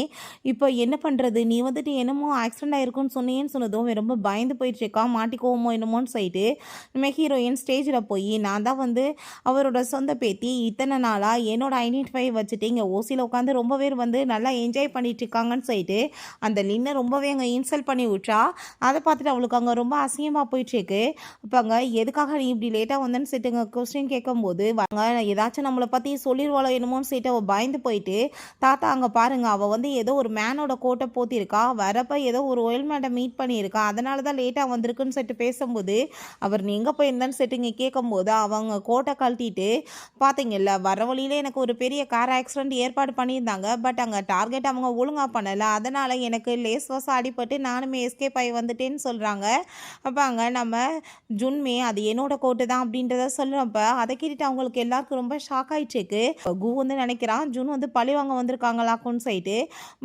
இப்போ என்ன பண்ணுறது, நீ வந்துட்டு என்னமோ ஆக்சிடென்ட் ஆகிருக்குன்னு சொன்னேன்னு சொன்னதும் ரொம்ப பயந்து போயிட்டுருக்கான். மாட்டிக்கோமோ என்னமோன்னு சொல்லிட்டு நம்ம ஹீரோயின் ஸ்டேஜில் போய் நான் தான் வந்து அவரோட சொந்த பேத்தி, இத்தனை நாளாக என்னோட ஐடென்டிஃபை வச்சுட்டு இங்கே ஓசியில் உட்காந்து ரொம்ப பேர் வந்து நல்லா என்ஜாய் பண்ணிட்டு இருக்காங்கன்னு சொல்லிட்டு அந்த லின்னை ரொம்பவே அங்கே இன்சல்ட் பண்ணி விட்றா. அதை பார்த்துட்டு அவளுக்கு அங்கே ரொம்ப அசிங்கமாக போயிட்டுருக்கு. இப்போ அங்கே எதுக்காக நீ இப்படி லேட்டாக வந்தேன்னு சொல்லிட்டு அங்கே கொஸ்டின் கேட்கும்போது வாங்க ஏதாச்சும் நம்மளை பற்றி சொல்லிடுவாளோ என்னமோன்னு சொல்லிட்டு அவள் பயந்து போயிட்டு, தாத்தா அங்கே பாருங்கள் அவள் வந்து ஏதோ ஒரு மேனோட கோட்டை போத்திருக்கா, வரப்போ ஏதோ ஒரு ஒயில் மேடை மீட் பண்ணியிருக்கா, அதனால தான் லேட்டாக வந்திருக்குன்னு சொல்லிட்டு பேசும்போது அவர் நீ எங்கே போயிருந்தான்னு சொல்லிட்டு இங்கே கேட்கும்போது அவங்க கோட்டை கழட்டிட்டு பார்த்தீங்கல்ல வர வழியிலே எனக்கு ஒரு பெரிய கார் ஆக்சிடென்ட் ஏற்பாடு பண்ணியிருந்தாங்க. பட் அங்கே டார்கெட் அவங்க ஒழுங்காக பண்ணலை, அதனால் எனக்கு லேஸ் வாசம் அடிபட்டு நானுமே எஸ்கேப் ஆகி வந்துட்டேன்னு சொல்கிறாங்க. அப்போ அங்கே நம்ம ஜுன்மே அது என்னோட கோட்டு தான் அப்படின்றத சொல்கிறப்ப அதை கேட்டுட்டு அவங்களுக்கு எல்லாருக்கும் ரொம்ப ஷாக் ஆகிட்டுருக்கு. கு வந்து நினைக்கிறான் ஜுன் வந்து பழி வாங்க வந்திருக்காங்களாக்குன்னு சொல்லிட்டு.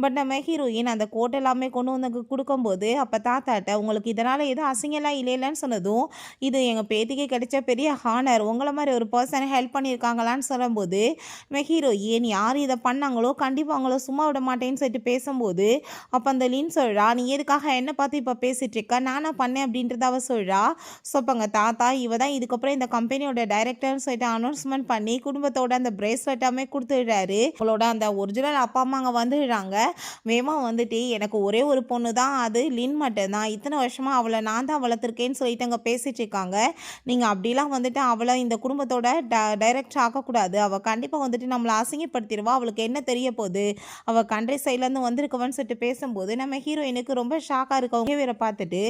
பட் நம்ம ஹீரோயின் அந்த கோட்டை எல்லாமே கொண்டு வந்து கொடுக்கும்போது அப்போ தாத்தாட்ட உங்களுக்கு இதனால் எதுவும் அசிங்கெல்லாம் இல்லைன்னு சொன்னதும், இது எங்கள் பேத்திக்கு கிடைச்ச பெரிய ஹானர், உங்களை மாதிரி ஒரு பர்சனை ஹெல்ப் பண்ணியிருக்காங்களான்னு சொல்லும்போது நம்ம ஹீரோயின் யார் இதை பண்ணாங்களோ கண்டிப்பாக அவங்கள சும்மா விட மாட்டேன்னு சொல்லிட்டு பேசும்போது அப்போ அந்த லின் சொல்கிறா நீ எதுக்காக என்னை பார்த்து இப்போ பேசிகிட்டு இருக்க, நானா பண்ணேன் அப்படின்றத அவ சொல்கிறா. ஸோ அப்போ அங்கே தாத்தா இவ தான் இதுக்கப்புறம் இந்த கம்பெனியோட டைரக்டர்னு சொல்லிட்டு அனௌன்ஸ்மெண்ட் பண்ணி குடும்பத்தோட அந்த பிரேஸ்லெட்டாமே கொடுத்துடுறாரு. அவங்களோட அந்த ஒரிஜினல் அப்பா அம்மா அங்கே வந்துடுறாங்க. வேமா வந்துட்டு எனக்கு ஒரே ஒரு பொண்ணு தான், அது லின் மட்டும் தான், இத்தனை வருஷமாக அவளை நான் தான் வளர்த்துருக்கேன்னு சொல்லிட்டு அங்கே பேசிகிட்டு இருக்காங்க. நீங்கள் அப்படிலாம் வந்துட்டு அவளை இந்த குடும்பத்தோட டைரக்ட் ஆக்கக்கூடாது, அவள் கண்டிப்பாக வந்துட்டு நம்மளை அசிங்கப்படுத்திடுவா, அவளுக்கு என்ன தெரிய போகுது, அவள் கண்ட்ரி சைட்லேருந்து வந்திருக்கவன்னு சொல்லிட்டு பேசும்போது நம்ம ஹீரோயினுக்கு ரொம்ப ஷாக்காக இருக்கு. அவங்க வேற பார்த்துட்டு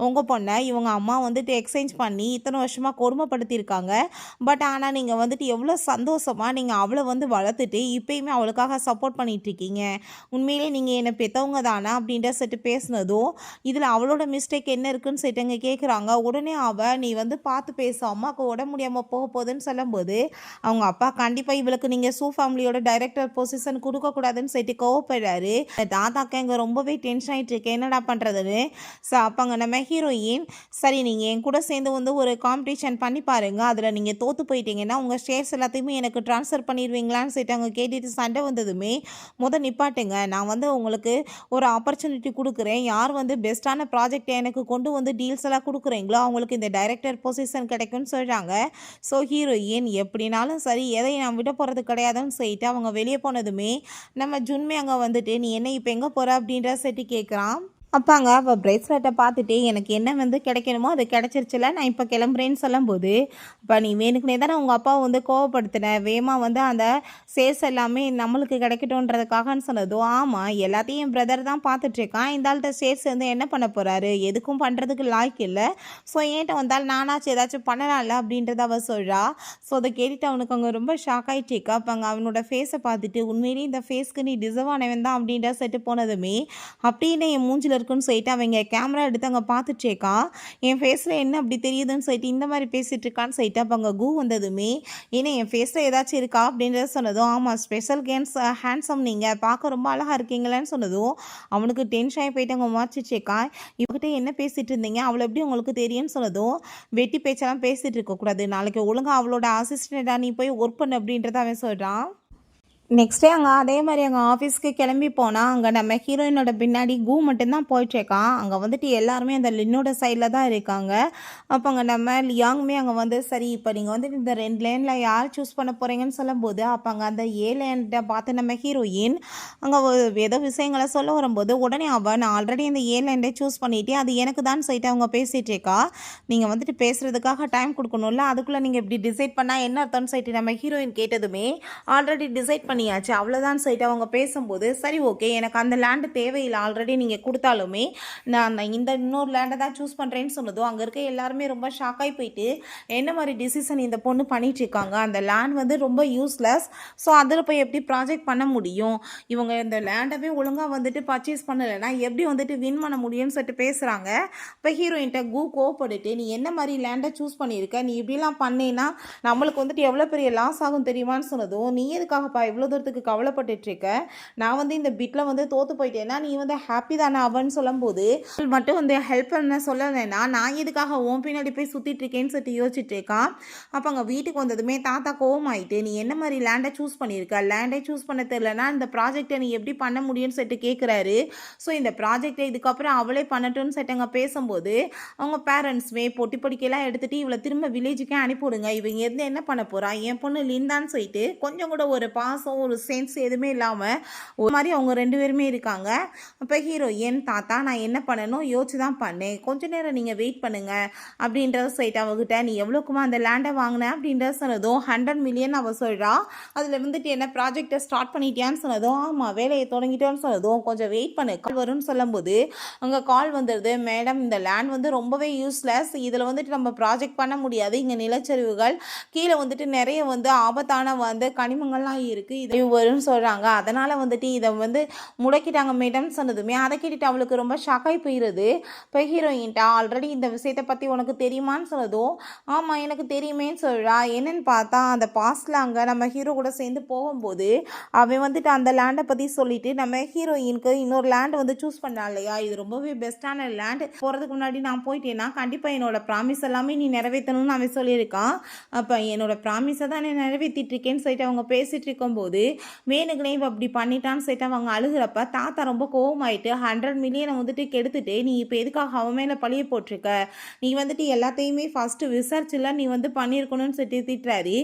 உங்கள் பொண்ணை இவங்க அம்மா வந்துட்டு எக்ஸ்சேஞ்ச் பண்ணி இத்தனை வருஷமாக கொடுமைப்படுத்தியிருக்காங்க. பட் ஆனால் நீங்கள் வந்துட்டு எவ்வளோ சந்தோஷமாக நீங்கள் அவளை வந்து வளர்த்துட்டு இப்போயுமே அவளுக்காக சப்போர்ட் பண்ணிகிட்ருக்கீங்க. உண்மையிலே நீங்கள் என்னை பெற்றவங்க தானே, தானே அப்படின்ற சொல்லிட்டு பேசுனதும் இதில் அவளோட மிஸ்டேக் என்ன இருக்குன்னு சொல்லிட்டு அங்கே கேட்குறாங்க. உடனே நீ வந்து பார்த்து பேசு, அம்மாவுக்கு உடம்பு முடியாமல் போக போகுதுன்னு சொல்லும்போது அவங்க அப்பா கண்டிப்பாக இவளுக்கு நீங்கள் சூ ஃபேமிலியோட டைரக்டர் பொசிஷன் கொடுக்கக்கூடாதுன்னு சொல்லிட்டு கோவப்படுறாரு. தாத்தாக்கா இங்கே ரொம்பவே டென்ஷன் ஆகிட்டு இருக்கேன், என்னடா பண்ணுறதுன்னு. ஸோ அப்போங்க நம்ம ஹீரோயின், சரி நீங்கள் என் கூட சேர்ந்து வந்து ஒரு காம்படிஷன் பண்ணி பாருங்கள், அதில் நீங்கள் தோற்று போயிட்டீங்கன்னா உங்கள் ஷேர்ஸ் எல்லாத்தையுமே எனக்கு ட்ரான்ஸ்ஃபர் பண்ணிடுவீங்களான்னு சொல்லிட்டு அவங்க கேட்டுட்டு சண்டை வந்ததுமே நிப்பாட்டுங்க, நான் வந்து உங்களுக்கு ஒரு ஆப்பர்ச்சுனிட்டி கொடுக்குறேன், யார் வந்து பெஸ்ட்டான ப்ராஜெக்ட் எனக்கு கொண்டு வந்து டீல்ஸ் எல்லாம் கொடுக்குறீங்களோ அவங்களுக்கு இந்த டைரக்டர் பொசிஷன் கிடைக்கும்னு சொல்கிறாங்க. ஸோ ஹீரோயின் எப்படினாலும் சரி எதையும் நான் விட போகிறது கிடையாதுன்னு சொல்லிட்டு அவங்க வெளியே போனதுமே நம்ம ஜுன்மே அங்கே வந்துட்டு நீ என்ன இப்போ எங்கே போகிற அப்படின்ற செட்டி கேட்குறான். அப்பாங்க அவள் ப்ரேஸ்லெட்டை பார்த்துட்டு எனக்கு என்ன வந்து கிடைக்கணுமோ அது கிடச்சிருச்சுல, நான் இப்போ கிளம்புறேன்னு சொல்லும்போது, அப்போ நீ வேணுக்குனே தானே உங்கள் அப்பாவை வந்து கோவப்படுத்தின, வேகமாக வந்து அந்த சேல்ஸ் எல்லாமே நம்மளுக்கு கிடைக்கட்டும்ன்றதுக்காகன்னு சொன்னதும், ஆமாம் எல்லாத்தையும் என் பிரதர் தான் பார்த்துட்ருக்கான், இந்த ஆள்கிட்ட சேல்ஸ் வந்து என்ன பண்ண போகிறாரு, எதுக்கும் பண்ணுறதுக்கு லாய்க்கு இல்லை, ஸோ ஏன்ட்ட வந்தால் நானாச்சும் ஏதாச்சும் பண்ணலாம்ல அப்படின்றத அவள் சொல்கிறா. ஸோ அதை கேட்டுட்டு அவனுக்கு அங்கே ரொம்ப ஷாக் ஆகிட்டுருக்கா. அப்போ அங்கே அவனோட ஃபேஸை பார்த்துட்டு உண்மையிலேயே இந்த ஃபேஸ்க்கு நீ டிசர்வ் ஆனவன் தான் அப்படின்ற செட்டு போனதுமே அப்படின்னு என் மூஞ்சில் இருக்குன்னு சொல்லிட்டு அவங்க கேமரா எடுத்து அங்கே பார்த்துட்டேக்கா, என் ஃபேஸில் என்ன அப்படி தெரியுதுன்னு சொல்லிட்டு இந்த மாதிரி பேசிகிட்டு இருக்கான்னு சொல்லிட்டு அப்போ அங்கே வந்ததுமே ஏன்னா என் ஃபேஸில் ஏதாச்சும் இருக்கா அப்படின்றத சொன்னதும், ஆமாம் ஸ்பெஷல் ஹேண்ட்ஸம் நீங்கள் பார்க்க ரொம்ப அழகாக இருக்கீங்களேன்னு சொன்னதும் அவனுக்கு டென்ஷன் ஆகி போயிட்டு அவங்க மாச்சிச்சேக்கா, இவகிட்ட என்ன பேசிகிட்டு இருந்தீங்க, அவளை எப்படி உங்களுக்கு தெரியும்னு சொன்னதும், வெட்டி பேச்செல்லாம் பேசிகிட்டு இருக்கக்கூடாது, நாளைக்கு ஒழுங்காக அவளோட அசிஸ்டண்ட்டாக நீ போய் ஒர்க் பண்ணு அப்படின்றத அவன் சொல்கிறான். நெக்ஸ்ட் டே அங்கே அதே மாதிரி அங்கே ஆஃபீஸ்க்கு கிளம்பி போனால் அங்கே நம்ம ஹீரோயினோட பின்னாடி மட்டும்தான் போயிட்டுருக்கான். அங்கே வந்துட்டு எல்லாருமே அந்த லின்னோட சைடில் தான் இருக்காங்க. அப்போ அங்கே நம்ம லியாங்குமே அங்கே வந்து சரி இப்போ நீங்கள் வந்துட்டு இந்த 2 லேனில் யார் சூஸ் பண்ண போகிறீங்கன்னு சொல்லும்போது அப்போ அங்கே அந்த லேண்டை பார்த்து நம்ம ஹீரோயின் அங்கே ஏதோ விஷயங்களை சொல்ல வரும்போது உடனே நான் ஆல்ரெடி இந்த லேண்டை சூஸ் பண்ணிவிட்டு அது எனக்கு தான் சொல்லிட்டு அவங்க பேசிகிட்டு இருக்கா. நீங்கள் வந்துட்டு பேசுகிறதுக்காக டைம் கொடுக்கணும்ல, அதுக்குள்ளே நீங்கள் இப்படி டிசைட் பண்ணால் என்ன அர்த்தம்னு சொல்லிட்டு நம்ம ஹீரோயின் கேட்டதுமே ஆல்ரெடி டிசைட் பண்ணியாச்சு அவ்வளோதான் சொல்லிட்டு அவங்க பேசும்போது, சரி ஓகே எனக்கு அந்த லேண்டு தேவையில்லை, ஆல்ரெடி நீங்கள் கொடுத்தாலுமே நான் இந்த இன்னொரு லேண்டை தான் சூஸ் பண்ணுறேன்னு சொன்னதும் அங்கே இருக்க எல்லாருமே ரொம்ப ஷாக்காகி போயிட்டு என்ன மாதிரி டிசிஷன் இந்த பொண்ணு பண்ணிட்டு இருக்காங்க, அந்த லேண்ட் வந்து ரொம்ப யூஸ்லெஸ், ஸோ அதில் போய் எப்படி ப்ராஜெக்ட் பண்ண முடியும், இவங்க இந்த லேண்டவே ஒழுங்காக வந்துட்டு பர்ச்சேஸ் பண்ணலைன்னா எப்படி வந்துட்டு வின் பண்ண முடியும்னு சொல்லிட்டு பேசுகிறாங்க. இப்போ ஹீரோயின்ட்ட கோவப்பட்டுட்டு நீ என்ன மாதிரி லேண்டை சூஸ் பண்ணியிருக்க, நீ இப்படிலாம் பண்ணேன்னா நம்மளுக்கு வந்துட்டு எவ்வளோ பெரிய லாஸ் ஆகும் தெரியுமான்னு சொன்னதும், நீ எதுக்காகப்பா இவ்வளோ தூரத்துக்கு கவலைப்பட்டுட்ருக்க, நான் வந்து இந்த பிட்டில் வந்து தோற்று போயிட்டேன்னா நீ வந்து ஹாப்பி தானே அவன்னு சொல்லும்போது மட்டும் வந்து ஹெல்ப் பண்ண சொல்லலைன்னா நான் எதுக்காக உன் பின்னாடி போய் சுற்றிட்டு இருக்கேன்னு சொல்லிட்டு யோசிச்சுட்டு இருக்கான். அப்போ அங்கே வீட்டுக்கு வந்ததுமே தாத்தா கோவமாயிட்டு நீ என்ன மாதிரி லேண்டை சூஸ் பண்ணியிருக்க, லேண்டை சூஸ் பண்ண தெரியலனா இந்த ப்ராஜெக்டை நீ எப்படி பண்ண முடியும்னு சொல்லிட்டு கேட்குறாரு. ஸோ இந்த ப்ராஜெக்டை இதுக்கப்புறம் அவளே பண்ணட்டும்னு சொல்லிட்டு அங்கே பேசும்போது அவங்க பேரண்ட்ஸுமே பொட்டி பொடிக்கையெல்லாம் எடுத்துகிட்டு இவளை திரும்ப வில்லேஜுக்கே அனுப்பிவிடுங்க, இவங்க எது என்ன பண்ண போகிறா, என் பொண்ணு லிந்தான்னு சொல்லிட்டு கொஞ்சம் கூட ஒரு பாசம் ஒரு சென்ஸ் எதுவுமே இல்லாமல் ஒரு மாதிரி அவங்க 2 பேருமே இருக்காங்க. அப்போ ஹீரோயின் தாத்தா நான் என்ன பண்ணணும் யோசிச்சு தான் பண்ணேன், கொஞ்ச நேரம் நீங்கள் வெயிட் பண்ணுங்க அப்படின்றத சொல்லிட்டு அவகிட்ட நீ எவ்வளோக்குமா அந்த லேண்டை வாங்கினேன் அப்படின்றத சொன்னதும் 100 மில்லியன் அவள் சொல்கிறா. அதில் வந்துட்டு என்ன ப்ராஜெக்டை ஸ்டார்ட் பண்ணிட்டியான்னு சொன்னதும் ஆமாம் வேலையை தொடங்கிட்டோன்னு சொன்னதும் கொஞ்சம் வெயிட் பண்ணு கால் வரும்னு சொல்லும்போது அங்கே கால் வந்துடுது, மேடம் இந்த லேண்ட் வந்து ரொம்பவே யூஸ்லெஸ், இதில் வந்துட்டு நம்ம ப்ராஜெக்ட் பண்ண முடியாது, இங்கே நிலச்சரிவுகள் கீழே வந்துட்டு நிறைய வந்து ஆபத்தான வந்து கனிமங்கள்லாம் இருக்குது, இது வரும்னு சொல்கிறாங்க, அதனால் வந்துட்டு இதை வந்து முடக்கிட்டாங்க மேடம் சொன்னதுமே அதை கேட்டுட்டு அவளுக்கு ரொம்ப ஷாக்காகி போயிடுது. இப்போ ஹீரோயின்ட்டா ஆல்ரெடி இந்த விஷயத்தை பற்றி உனக்கு தெரியுமான்னு சொன்னதும் ஆமாம் எனக்கு தெரியுமேன்னு சொல்கிறா. என்னன்னு பார்த்தா அந்த பாஸ்டில் அங்கே நம்ம ஹீரோ கூட சேர்ந்து போகும்போது அவன் வந்துட்டு அந்த லேண்டை பற்றி சொல்லிட்டு நம்ம ஹீரோயினுக்கு இன்னொரு லேண்டு வந்து சூஸ் பண்ணா இல்லையா, இது ரொம்பவே பெஸ்ட்டான லேண்டு, போகிறதுக்கு முன்னாடி நான் போயிட்டேன்னா கண்டிப்பாக என்னோட ப்ராமிஸ் எல்லாமே நீ நிறைவேற்றணும்னு அவன் சொல்லியிருக்கான். அப்போ என்னோட ப்ராமிஸை தான் நான் நிறைவேற்றிட்டு இருக்கேன்னு சொல்லிட்டு அவங்க பேசிகிட்டு இருக்கும்போது வேணுக்குனே அப்படி பண்ணிட்டான்னு சொல்லிட்டு அவங்க அழுகிறப்ப தாத்தா ரொம்ப கோவமாயிட்டு 100 மில்லியனை வந்துட்டு கெடுத்துட்டு நீ இப்போ எதுக்காக அவன் மேலே பழிய போட்டிருக்க, நீ வந்துட்டு எல்லாத்தையுமே ஃபஸ்ட்டு விசாரிச்சுல நீ வந்து பண்ணியிருக்கணும்னு சொல்லிட்டு திட்டுறாரு.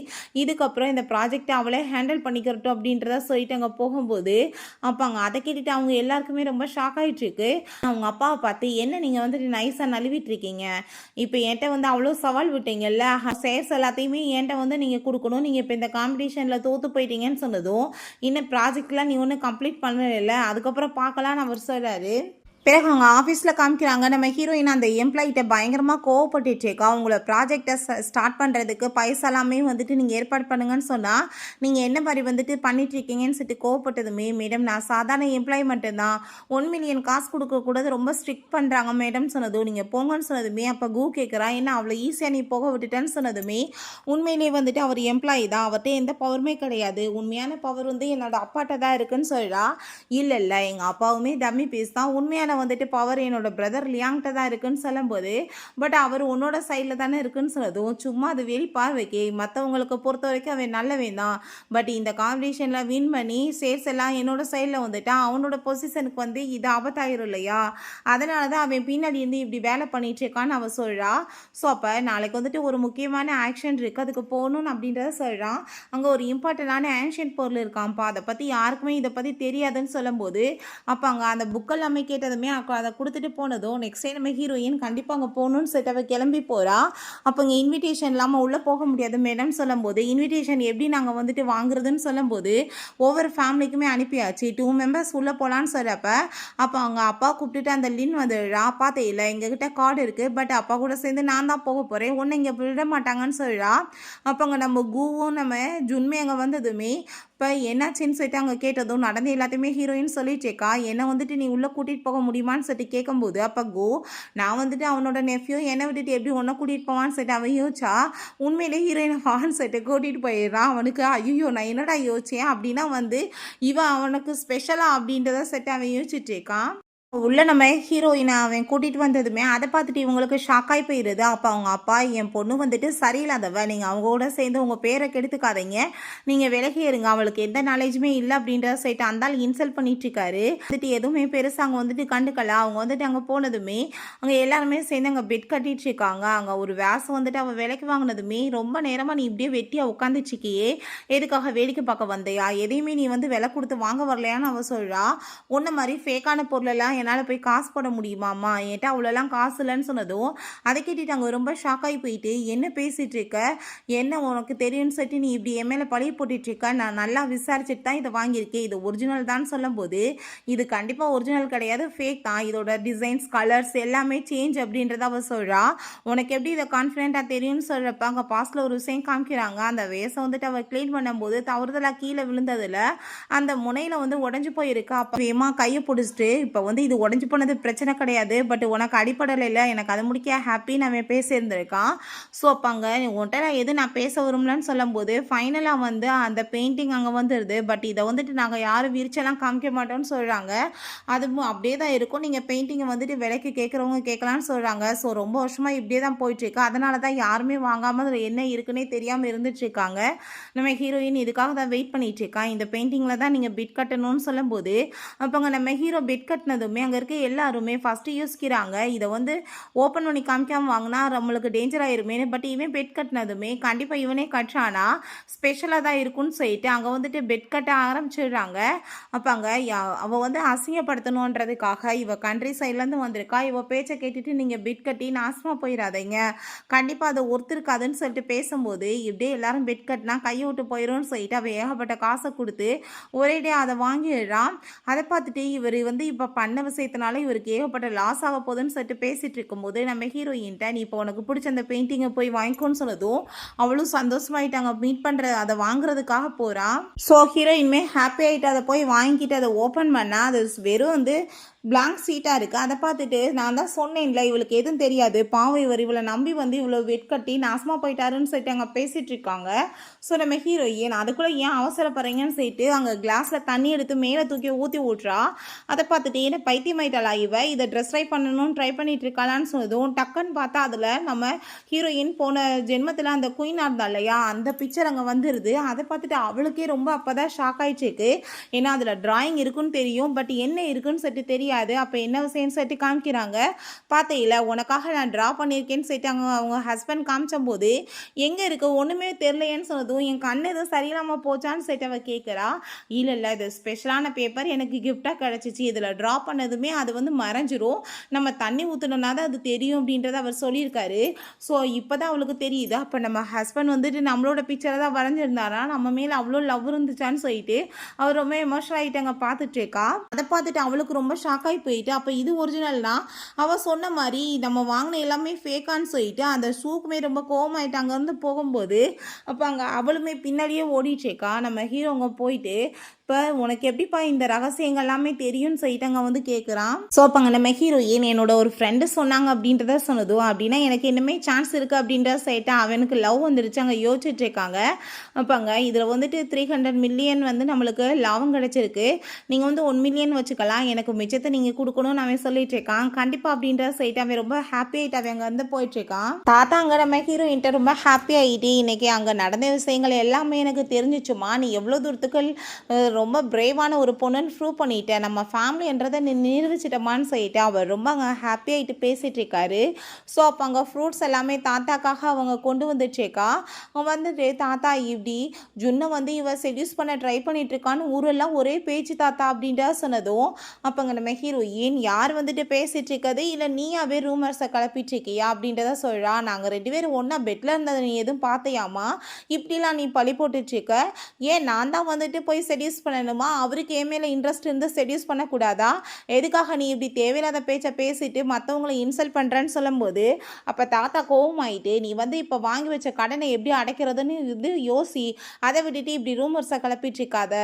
இதுக்கப்புறம் இந்த ப்ராஜெக்டை அவளே ஹேண்டில் பண்ணிக்கிறட்டும் அப்படின்றத சொல்லிட்டு அங்கே போகும்போது அப்போ அங்கே அதை கேட்டுட்டு அவங்க எல்லாருக்குமே ரொம்ப ஷாக் ஆகிட்டுருக்கு. அவங்க அப்பாவை பார்த்து என்ன நீங்கள் வந்துட்டு நைஸாக நழுவிட்டு இருக்கீங்க, இப்போ என்கிட்ட வந்து அவ்வளோ சவால் விட்டீங்கல்ல, ஷேர்ஸ் எல்லாத்தையுமே என்கிட்ட வந்து நீங்கள் கொடுக்கணும், நீங்கள் இப்போ இந்த காம்படிஷனில் தோற்று போயிட்டீங்கன்னு சொன்னதும் இன்னும் ப்ராஜெக்ட்லாம் நீ ஒன்றும் கம்ப்ளீட் பண்ணல, அதுக்கப்புறம் பார்க்கலான்னு அவர் சொல்கிறாரு. பிறகு அவங்க ஆஃபீஸில் காமிக்கிறாங்க. நம்ம ஹீரோயின் அந்த எம்ப்ளாயிட்ட பயங்கரமாக கோவப்பட்டுட்ருக்கா. உங்களை ப்ராஜெக்டை ஸ்டார்ட் பண்ணுறதுக்கு பைசாலாமே வந்துட்டு நீங்கள் ஏற்பாடு பண்ணுங்கன்னு சொன்னால் நீங்கள் என்ன மாதிரி வந்துட்டு பண்ணிட்டுருக்கீங்கன்னு சொல்லிட்டு கோவப்பட்டதுமே, மேடம் நான் சாதாரண எம்ப்ளாயி மட்டும்தான், 1 மில்லியன் காசு கொடுக்கக்கூடாது, ரொம்ப ஸ்ட்ரிக்ட் பண்ணுறாங்க மேடம் சொன்னதும், நீங்கள் போங்கன்னு சொன்னதுமே அப்போ கூ கேட்குறா, என்ன அவ்வளோ ஈஸியாக நீ போக விட்டுட்டேன்னு சொன்னதுமே, உண்மையிலேயே வந்துட்டு அவர் எம்ப்ளாயி தான், அவர்கிட்ட எந்த பவருமே கிடையாது, உண்மையான பவர் வந்து என்னோட அப்பாட்ட தான் இருக்குன்னு சொல்கிறா. இல்லை இல்லை எங்கள் அப்பாவுமே டம்மி பீஸ் தான், உண்மையான வந்துட்டு பவர் என்னோட பிரதர் லியாங்கிட்ட தான் இருக்குன்னு சொல்லும்போது, பட் அவர் உன்னோட சைடில் தானே இருக்குன்னு சொன்னதும், சும்மா அது வெளி பார்வைக்கு மற்றவங்களுக்கு பொறுத்த வரைக்கும் அவன் நல்லவன் தான், பட் இந்த காம்படிஷனில் வின் பண்ணி சேல்ஸ் எல்லாம் என்னோட சைடில் வந்துட்டான், அவனோட பொசிஷனுக்கு வந்து இது ஆபத்தாயிரும் இல்லையா, அதனால தான் அவன் பின்னாடி இருந்து இப்படி வேலை பண்ணிட்டு இருக்கான்னு அவள் சொல்கிறா. ஸோ அப்போ நாளைக்கு வந்துட்டு ஒரு முக்கியமான ஆக்ஷன் இருக்குது, அதுக்கு போகணுன்னு அப்படின்றத சொல்கிறான். அங்கே ஒரு இம்பார்ட்டண்டான ஆன்ஷியன்ட் பொருள் இருக்கான்ப்பா, அதை பற்றி யாருக்குமே இதை பற்றி தெரியாதுன்னு சொல்லும்போது, அப்போ அங்கே அந்த புக்கெல்லாமே கேட்டதுமே அதை கொடுத்துட்டு போனதும் நெக்ஸ்ட் டே நம்ம ஹீரோயின் கண்டிப்பாக அங்கே போகணுன்னு சொல்லிட்டு அவள் கிளம்பி போகிறா. அப்போ இங்கே இன்விடேஷன் இல்லாமல் உள்ளே போக முடியாது மேடம் சொல்லும்போது, இன்விடேஷன் எப்படி நாங்கள் வந்துட்டு வாங்குறதுன்னு சொல்லும்போது, ஒவ்வொரு ஃபேமிலிக்குமே அனுப்பியாச்சு, 2 மெம்பர்ஸ் உள்ளே போகலான்னு சொல்கிறப்ப, அப்போ அவங்க அப்பா கூப்பிட்டுட்டு அந்த லின் வந்துடுறா, பார்த்தே இல்லை எங்ககிட்ட கார்டு இருக்குது, பட் அப்பா கூட சேர்ந்து நான் தான் போக போகிறேன், ஒன்று இங்கே விட மாட்டாங்கன்னு சொல்கிறா. அப்போ அங்கே நம்ம கூவும் நம்ம ஜுன்மே அங்கே வந்ததுமே இப்போ என்னாச்சுன்னு சொல்லிட்டு அங்கே கேட்டதும் நடந்து எல்லாத்தையுமே ஹீரோயின் சொல்லிட்டேக்கா, என்னை வந்துட்டு நீ உள்ளே கூட்டிகிட்டு போக முடியுமான்னு சொல்லிட்டு கேட்கும்போது, அப்போ கோ நான் வந்துட்டு அவனோட நெஃப்யூ என்னை விட்டுட்டு எப்படி ஒன்றை கூட்டிகிட்டு போவான்னு சொல்லிட்டு அவன் யோசிச்சா, உண்மையிலே ஹீரோயின் ஹான்னு சொல்லிட்டு கூட்டிகிட்டு போயிடுறான். அவனுக்கு ஐயோ நான் என்னடா யோசிச்சேன் அப்படின்னா வந்து இவன் அவனுக்கு ஸ்பெஷலாக அப்படின்றத சொல்லிட்டு அவன் யோசிச்சுட்ருக்கான். உள்ள நம்ம ஹீரோயினை அவன் கூட்டிகிட்டு வந்ததுமே அதை பார்த்துட்டு இவங்களுக்கு ஷாக்காகி போயிடுது. அப்போ அவங்க அப்பா, என் பொண்ணு வந்துட்டு சரியில்லாதவ, நீங்கள் அவங்க கூட சேர்ந்து உங்கள் பேரை கெடுத்துக்காதீங்க, நீங்கள் விலகி இருங்க, அவளுக்கு எந்த நாலேஜுமே இல்லை அப்படின்றத சொல்லிட்டு அந்தால் இன்சல்ட் பண்ணிட்டுருக்காரு. வந்துட்டு எதுவுமே பெருசாக அங்கே வந்துட்டு கண்டுக்கல. அவங்க வந்துட்டு அங்கே போனதுமே அங்கே எல்லாருமே சேர்ந்து அங்கே பெட் கட்டிட்டு இருக்காங்க. அங்கே ஒரு வேஷம் வந்துட்டு அவள் விலைக்கு வாங்கினதுமே, ரொம்ப நேரமாக நீ இப்படியே வெட்டியாக உட்காந்துச்சிக்கியே, எதுக்காக வேடிக்கை பார்க்க வந்தையா, எதையுமே நீ வந்து விலை கொடுத்து வாங்க வரலையான்னு அவள் சொல்கிறா. ஒன்றை மாதிரி ஃபேக்கான பொருளெல்லாம் என்னால் போய் காசு போட முடியுமாம்மா, என்கிட்ட அவ்வளோலாம் காசு இல்லைன்னு சொன்னதும் அதை கேட்டுட்டு அங்கே ரொம்ப ஷாக்காகி போயிட்டு, என்ன பேசிகிட்டு இருக்க, என்ன உனக்கு தெரியும்னு சொல்லிட்டு நீ இப்படி என் மேலே பழைய போட்டுட்ருக்க, நான் நல்லா விசாரிச்சுட்டு தான் இதை வாங்கியிருக்கேன், இது ஒரிஜினல் தான் சொல்லும்போது, இது கண்டிப்பாக ஒரிஜினல் கிடையாது, ஃபேக் தான், இதோட டிசைன்ஸ் கலர்ஸ் எல்லாமே சேஞ்ச் அப்படின்றத அவள் சொல்கிறா. உனக்கு எப்படி இதை கான்ஃபிடென்ட்டாக தெரியும்னு சொல்கிறப்ப அங்கே பாஸ்டில் ஒரு விஷயம் காமிக்கிறாங்க. அந்த வேஷம் வந்துட்டு அவள் க்ளீன் பண்ணும்போது தவறுதலாக கீழே விழுந்ததில் அந்த முனையில் வந்து உடஞ்சி போயிருக்கா. அப்போ வேமா கையை பிடிச்சிட்டு, இப்போ வந்து இது உடஞ்சி போனது பிரச்சனை கிடையாது, பட் உனக்கு அடிப்படையில் இல்லை, எனக்கு அது முடிக்க ஹாப்பின்னு அவன் பேசியிருந்திருக்கான். ஸோ அப்போ அங்கே உன்கிட்ட நான் பேச வரும்லன்னு சொல்லும்போது ஃபைனலாக வந்து அந்த பெயிண்டிங் அங்கே வந்துடுது. பட் இதை வந்துட்டு நாங்கள் யாரும் விரிச்செல்லாம் காமிக்க மாட்டோம்னு சொல்கிறாங்க, அதுவும் அப்படியே தான் இருக்கும், நீங்கள் பெயிண்டிங்கை வந்துட்டு விலைக்கு கேட்குறவங்க கேட்கலான்னு சொல்கிறாங்க. ஸோ ரொம்ப வருஷமாக இப்படியே தான் போயிட்டுருக்கு, அதனால தான் யாருமே வாங்காமல் அதில் என்ன இருக்குன்னே தெரியாமல் இருந்துட்டுருக்காங்க. நம்ம ஹீரோயின் இதுக்காக தான் வெயிட் பண்ணிகிட்ருக்கான், இந்த பெயிண்டிங்கில் தான் நீங்கள் பிட் கட்டணும்னு சொல்லும்போது, அப்போங்க நம்ம ஹீரோ பிட் கட்டினதுமே அங்கே இருக்க எல்லாருமே ஃபஸ்ட்டு யோசிக்கிறாங்க, இதை வந்து ஓப்பன் பண்ணி காமிக்காமல் வாங்கினா நம்மளுக்கு டேஞ்சர் ஆயிருமே, பட் இவன் பெட் கட்டினதுமே கண்டிப்பாக இவனே கட்டுறானா ஸ்பெஷலாக தான் இருக்குன்னு சொல்லிட்டு அங்கே வந்துட்டு பெட் கட்ட ஆரம்பிச்சிடுறாங்க. அப்போ அங்கே அவள் வந்து அசிங்கப்படுத்தணுன்றதுக்காக இவள் கண்ட்ரி சைட்லேருந்து வந்திருக்கா, இவள் பேச்சை கேட்டுட்டு நீங்கள் பெட் கட்டி நாசமாக போயிடாதீங்க, கண்டிப்பாக அதை ஒருத்தருக்காதுன்னு சொல்லிட்டு பேசும்போது, இப்படியே எல்லாரும் பெட் கட்டினா கையை விட்டு போயிடும்னு சொல்லிட்டு அவள் ஏகப்பட்ட காசை கொடுத்து ஒரே அதை வாங்கிடுறான். அதை பார்த்துட்டு இவர் வந்து இப்போ பண்ண விஷயத்தினால இவருக்கு ஏகப்பட்ட லாஸ் ஆக போகுதுன்னு சொல்லிட்டு பேசிகிட்டு இருக்கும்போது, நம்ம ஹீரோயின்ட்ட நீ இப்போ உனக்கு பிடிச்ச அந்த பெயிண்டிங்கை போய் வாங்கிக்கோன்னு சொன்னதும் அவளும் சந்தோஷமாயிட்டாங்க, மீட் பண்ணுற அதை வாங்குறதுக்காக போகிறான். ஸோ ஹீரோயின்மே ஹாப்பி ஆகிட்டு அதை போய் வாங்கிட்டு அதை ஓப்பன் பண்ணால் அது வெறும் வந்து பிளாங்க் சீட்டாக இருக்குது. அதை பார்த்துட்டு நான் தான் சொன்னேன்ல இவளுக்கு எதுவும் தெரியாது, பாவம் இவர் இவளை நம்பி வந்து இவ்வளோ வெட் கட்டி நாசமாக போயிட்டாருன்னு சொல்லிட்டு அங்கே பேசிகிட்டு இருக்காங்க. ஸோ நம்ம ஹீரோயின் அதுக்குள்ளே ஏன் அவசரப்படுறீங்கன்னு சொல்லிட்டு அங்கே கிளாஸில் தண்ணி எடுத்து மேலே தூக்கி ஊற்றி விட்றா. அதை பார்த்துட்டு என்ன பைத்தியமாயிட்டாளா இவ, இதை ட்ரெஸ் ட்ரை பண்ணணும்னு ட்ரை பண்ணிட்டு இருக்காளான்னு சொன்னதும் டக்குன்னு பார்த்தா அதில் நம்ம ஹீரோயின் போன ஜென்மத்தில் அந்த குயினாக இருந்தா இல்லையா, அந்த பிக்சர் அங்கே வந்துடுது. அதை பார்த்துட்டு அவளுக்கே ரொம்ப அப்போ தான் ஷாக் ஆகிடுச்சிருக்கு, ஏன்னா அதில் ட்ராயிங் இருக்குன்னு தெரியும், பட் என்ன இருக்குன்னு சொல்லிட்டு தெரியாது. அப்போ என்ன விஷயம்னு சொல்லிட்டு காமிக்கிறாங்க, பார்த்தையில உனக்காக நான் ட்ரா பண்ணியிருக்கேன்னு சொல்லிட்டு அவங்க ஹஸ்பண்ட் காமிச்சம்போது எங்கே இருக்குது ஒன்றுமே தெரிலையேன்னு சொன்னதும் என் கண் எதுவும் சரியில்லாமல் போச்சான்னு சொல்லிட்டு அவள் கேட்குறா. இல்லை இது ஸ்பெஷலான பேப்பர் எனக்கு கிஃப்டாக கிடச்சிச்சு, இதில் ட்ரா பண்ணதுமே அது வந்து மறைஞ்சிரும், நம்ம தண்ணி ஊற்றணுன்னா தான் அது தெரியும் அப்படின்றத அவர் சொல்லியிருக்காரு. ஸோ இப்போ தான் அவளுக்கு தெரியுது, அப்போ நம்ம ஹஸ்பண்ட் வந்துட்டு நம்மளோட பிக்சரை தான் வரைஞ்சிருந்தாரா, நம்ம மேலே அவ்வளோ லவ் இருந்துச்சான்னு சொல்லிட்டு அவர் ரொம்ப எமோஷனல் ஆகிட்டாங்க பார்த்துட்ருக்கா. அதை பார்த்துட்டு அவளுக்கு ரொம்ப ஷாக் ஆகி போயிட்டு அப்போ இது ஒரிஜினல்னா அவள் சொன்ன மாதிரி நம்ம வாங்கின எல்லாமே ஃபேக்கான்னு சொல்லிட்டு அந்த ஷூக்குமே ரொம்ப கோவமாயிட்டு அங்கேருந்து போகும்போது அப்போ அங்கே அவளுமே பின்னாடியே ஓடிச்சேக்கா. நம்ம ஹீரோங்க போயிட்டு இப்போ உனக்கு எப்படிப்பா இந்த ரகசியங்கள் எல்லாமே தெரியும்னு சொல்லிட்டு அங்கே வந்து கேட்குறான். ஸோ அப்போ அங்கே நம்ம ஹீரோயின் என்னோட ஒரு ஃப்ரெண்டு சொன்னாங்க அப்படின்றத சொன்னதும் அப்படின்னா எனக்கு இன்னுமே சான்ஸ் இருக்குது அப்படின்றத சொல்லிட்டு அவனுக்கு லவ் வந்துருச்சு அங்கே யோசிச்சுட்டு இருக்காங்க. அப்போ அங்கே இதில் வந்துட்டு 300 மில்லியன் வந்து நம்மளுக்கு லாபம் கிடச்சிருக்கு, நீங்கள் வந்து 1 மில்லியன் வச்சுக்கலாம், எனக்கு மிச்சத்தை நீங்கள் கொடுக்கணும்னு அவன் சொல்லிட்டு இருக்கான். கண்டிப்பாக அப்படின்றத சொல்லிட்டு அவன் ரொம்ப ஹாப்பி ஆகிட்டு அவன் அங்கே வந்து போயிட்டு இருக்கான். தாத்தா அங்கே நம்ம ஹீரோயின்ட்ட ரொம்ப ஹாப்பி ஆகிட்டு இன்னைக்கு அங்கே நடந்த விஷயங்கள் எல்லாமே எனக்கு தெரிஞ்சிச்சுமா, நீ எவ்வளோ தூரத்துக்கு ரொம்ப பிரேவான ஒரு பொண்ணுன்னு ப்ரூவ் பண்ணிட்டேன், நம்ம ஃபேமிலின்றதை நீ நிரூபிச்சிட்டமான்னு சொல்லிட்டு அவர் ரொம்ப அங்கே ஹாப்பி ஆகிட்டு பேசிகிட்டு இருக்காரு. ஸோ அப்போ அங்கே ஃப்ரூட்ஸ் எல்லாமே தாத்தாக்காக அவங்க கொண்டு வந்துச்சேக்கா. அவங்க வந்துட்டு தாத்தா இப்படி ஜுன்னை வந்து இவ செடியூஸ் பண்ண ட்ரை பண்ணிட்டு இருக்கான்னு ஊரெல்லாம் ஒரே பேச்சு தாத்தா அப்படின்ற சொன்னதும் அப்போ அங்கே நம்ம ஹீரோயின் யார் வந்துட்டு பேசிட்டு இருக்கிறது இல்லை நீயாவே ரூமர்ஸை கிளப்பிட்டு இருக்கியா அப்படின்றத சொல்கிறா. நாங்கள் 2 பேரும் ஒன்றா பெட்டில் இருந்ததை நீ எதுவும் பார்த்தையாமா, இப்படிலாம் நீ பழி போட்டுட்ருக்க, ஏன் நான் தான் வந்துட்டு போய் செடியூஸ் பண்ணணுமா, அவருக்கு என் மேலே இன்ட்ரெஸ்ட் இருந்து செடியூஸ் பண்ணக்கூடாதா, எதுக்காக நீ இப்படி தேவையில்லாத பேச்சை பேசிட்டு மற்றவங்களை இன்சல்ட் பண்ணுறேன்னு சொல்லும்போது அப்போ தாத்தா கோவமாயிட்டு நீ வந்து இப்போ வாங்கி வச்ச கடனை எப்படி அடைக்கிறதுன்னு இது யோசி, அதை விட்டுட்டு இப்படி ரூமர்ஸை கிளப்பிட்டு இருக்காத,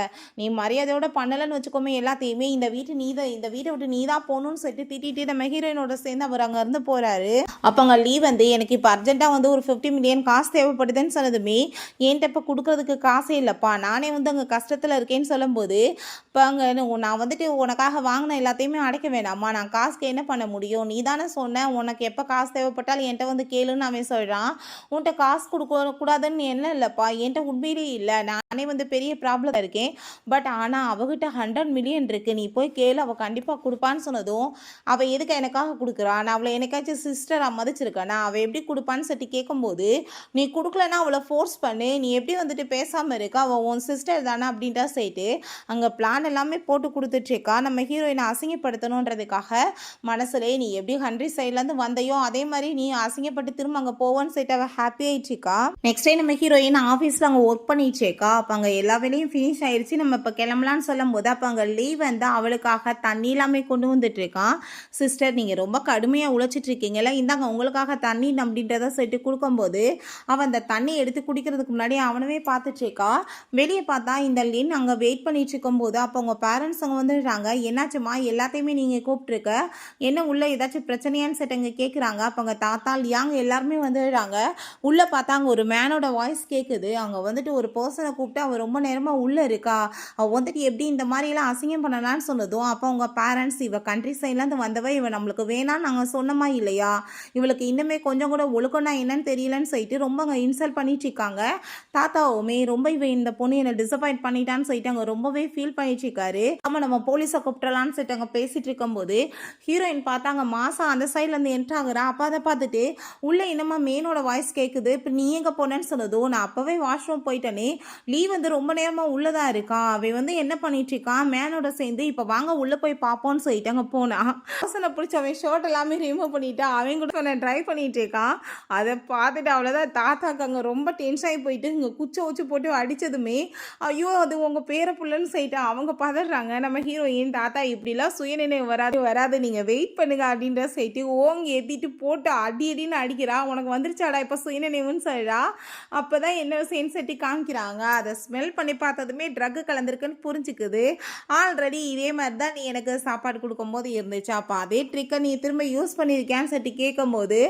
நீ மரியாதையோட பண்ணலைன்னு வச்சுக்கோமே எல்லாத்தையுமே இந்த வீட்டை விட்டு நீ தான் போகணும்னு சொல்லிட்டு திட்டிட்டு நம்ம ஹீரோயினோட சேர்ந்து அவர் அங்கேருந்து போகிறாரு. அப்போ அங்கே லீவ் வந்து எனக்கு இப்போ அர்ஜென்ட்டாக வந்து ஒரு 50 மில்லியன் காசு தேவைப்படுதுன்னு சொன்னதுமே என்கிட்ட இப்போ கொடுக்குறதுக்கு காசே இல்லைப்பா, நானே வந்து அங்கே கஷ்டத்தில் இருக்கேன்னு சொல்லும்போது இப்போ அங்கே நான் வந்துட்டு உனக்காக வாங்கின எல்லாத்தையுமே அடைக்க வேணாமா, நான் காசுக்கு என்ன பண்ண முடியும், நீ தானே சொன்ன உனக்கு எப்போ காசு தேவைப்பட்டாலும் என்கிட்ட வந்து கேளுன்னு அவன் சொல்கிறான். உன்கிட்ட காசு கொடுக்க கூடாதுன்னு என்ன இல்லைப்பா, என்கிட்ட உண்மையிலே இல்லை, நானே வந்து பெரிய ப்ராப்ளம் இருக்கேன், பட் ஆனால் அவகிட்ட 100 மில்லியன் இருக்குது, நீ போய் கேளு அவள் கண்டிப்பாக கொடுப்பான்னு சொன்னதும் அவள் எதுக்கு எனக்காக கொடுக்குறா, நான் அவளை எனக்காச்சும் சிஸ்டராக மதிச்சிருக்கேன், அவள் எப்படி கொடுப்பான்னு சொல்லி கேட்கும்போது நீ கொடுக்கலன்னா அவளை ஃபோர்ஸ் பண்ணு, நீ எப்படி வந்துட்டு பேசாமல் இருக்க, அவள் உன் சிஸ்டர் தானே அப்படின்ட்டா சொல்லிட்டு அங்கே பிளான் எல்லாமே போட்டு கொடுத்துட்ருக்கா. நம்ம ஹீரோயினை அசிங்கப்படுத்தணுன்றதுக்காக மனசுலே நீ எப்படி ஹண்ட்ரி சைட்லேருந்து வந்தையோ அதே மாதிரி நீ அசிங்கப்பட்டு திரும்ப அங்கே போவான்னு சொல்லிட்டு அவள் ஹாப்பி ஆயிடுச்சுக்கா. நெக்ஸ்ட் டே நம்ம ஹீரோயின் ஆஃபீஸில் அங்கே ஒர்க் பண்ணிடுச்சேக்கா. அப்போ அங்கே எல்லா வேலையும் ஃபினிஷ் ஆயிடுச்சு, நம்ம இப்போ கிளம்பலான்னு சொல்லும் போது அப்போ அங்கே லீவ் வந்து அவளுக்காக தண்ணி எல்லாமே கொண்டு வந்துட்டுருக்கான். சிஸ்டர் நீங்கள் ரொம்ப கடுமையாக உழைச்சிட்ருக்கீங்களா, இந்தாங்க உங்களுக்காக தண்ணி அப்படின்றத சொல்லிட்டு கொடுக்கும்போது அவன் அந்த தண்ணி எடுத்து குடிக்கிறதுக்கு முன்னாடி அவனவே பார்த்துட்ருக்கா. வெளியே பார்த்தா இந்த லின் அங்கே வெயிட் பண்ணிட்டு இருக்கும்போது அப்போ உங்கள் பேரண்ட்ஸ் அங்கே வந்துடுறாங்க. என்னாச்சுமா எல்லாத்தையுமே நீங்கள் கூப்பிட்ருக்க, என்ன உள்ளே ஏதாச்சும் பிரச்சனையான்னு சொல்லிட்டு அங்கே கேட்குறாங்க. அப்போ அங்கே தாத்தா லியாங்க எல்லாருமே வந்துடுறாங்க. உள்ளே பார்த்தா அங்கே ஒரு மேனோட வாய்ஸ் கேட்குது. அங்கே வந்துட்டு ஒரு பர்சனை கூப்பிட்டு அவள் ரொம்ப நேரமாக உள்ளே இருக்கா, அவள் வந்துட்டு எப்படி இந்த மாதிரிலாம் அசிங்கம் பண்ணலான்னு சொன்னதும் அப்போ உங்கள் பேரண்ட்ஸ் இவ கண்ட்ரி சைட்லேருந்து வந்தவ, இவன் நம்மளுக்கு வேணான்னு நாங்கள் சொன்னமா இல்லையா, இவளுக்கு இன்னுமே கொஞ்சம் கூட ஒழுக்கம்னா என்னன்னு தெரியலன்னு சொல்லிட்டு ரொம்ப அங்கே இன்சல்ட் பண்ணிட்டு இருக்காங்க. தாத்தாவுமே ரொம்ப இவன் இந்த பொண்ணு என்னை டிசப்பாயிண்ட் பண்ணிட்டான்னு சொல்லிட்டு அங்கே ரொம்பவே ஃபீல் பண்ணிட்டு இருக்காரு. ஆமாம் நம்ம போலீஸை கூப்பிட்டலான்னு சொல்லிட்டு அங்கே பேசிட்டு இருக்கும்போது ஹீரோயின் பார்த்தாங்க மாசா அந்த சைட்லேருந்து என்ட்ரு ஆகுறா. அப்போ அதை பார்த்துட்டு உள்ளே என்னமா மேனோட வாய்ஸ் கேட்குது, இப்போ நீ எங்கே போனேன்னு சொன்னதும் நான் அப்போவே வாஷ்ரூம் போயிட்டேனே, லீவ் வந்து ரொம்ப நேரமாக உள்ளதான் இருக்கான், அவன் வந்து என்ன பண்ணிட்டு இருக்கான் மேனோட சேர்ந்து, இப்போ வாங்க உள்ளே போய் பார்ப்போன்னு சொல்லிட்டு அங்கே போனா பர்சனை பிடிச்சி அவன் ஷர்ட் எல்லாமே ரிமூவ் பண்ணிட்டு அவன் கூட நான் ட்ரை பண்ணிட்டு இருக்கான். அதை பார்த்துட்டு அவ்வளோதான் தாத்தாக்கு அங்கே ரொம்ப டென்ஷன் ஆகி போயிட்டு இங்கே குச்சை வச்சு போட்டு அடித்ததுமே ஐயோ அது உங்கள் பேர புள்ளன்னு சொல்லிட்டு அவங்க பதறாங்க. நம்ம ஹீரோயின் தாத்தா இப்படிலாம் சுயநினைவு வராது நீங்கள் வெயிட் பண்ணுங்க அப்படின்ற சொல்லிட்டு ஓங்கி ஏற்றிட்டு போட்டு அடின்னு அடிக்கிறா. உனக்கு வந்துருச்சாடா இப்போ சுயநினைவுன்னு சொல்கிறா. அப்போ தான் என்ன சென்சிட்டி காமிக்கிறாங்க. அதை ஸ்மெல் பண்ணி பார்த்ததுமே ட்ரக்கு கலந்துருக்குன்னு புரிஞ்சுக்குது. ஆல்ரெடி இதே மாதிரி தான் நீ எனக்கு சாப்பாடு கொடுக்கும்போது இருந்துச்சு, அப்போ அதே ட்ரிக்கை நீ திரும்ப யூஸ் பண்ணியிருக்கேன்னு சொல்லிட்டு கேட்கும்போது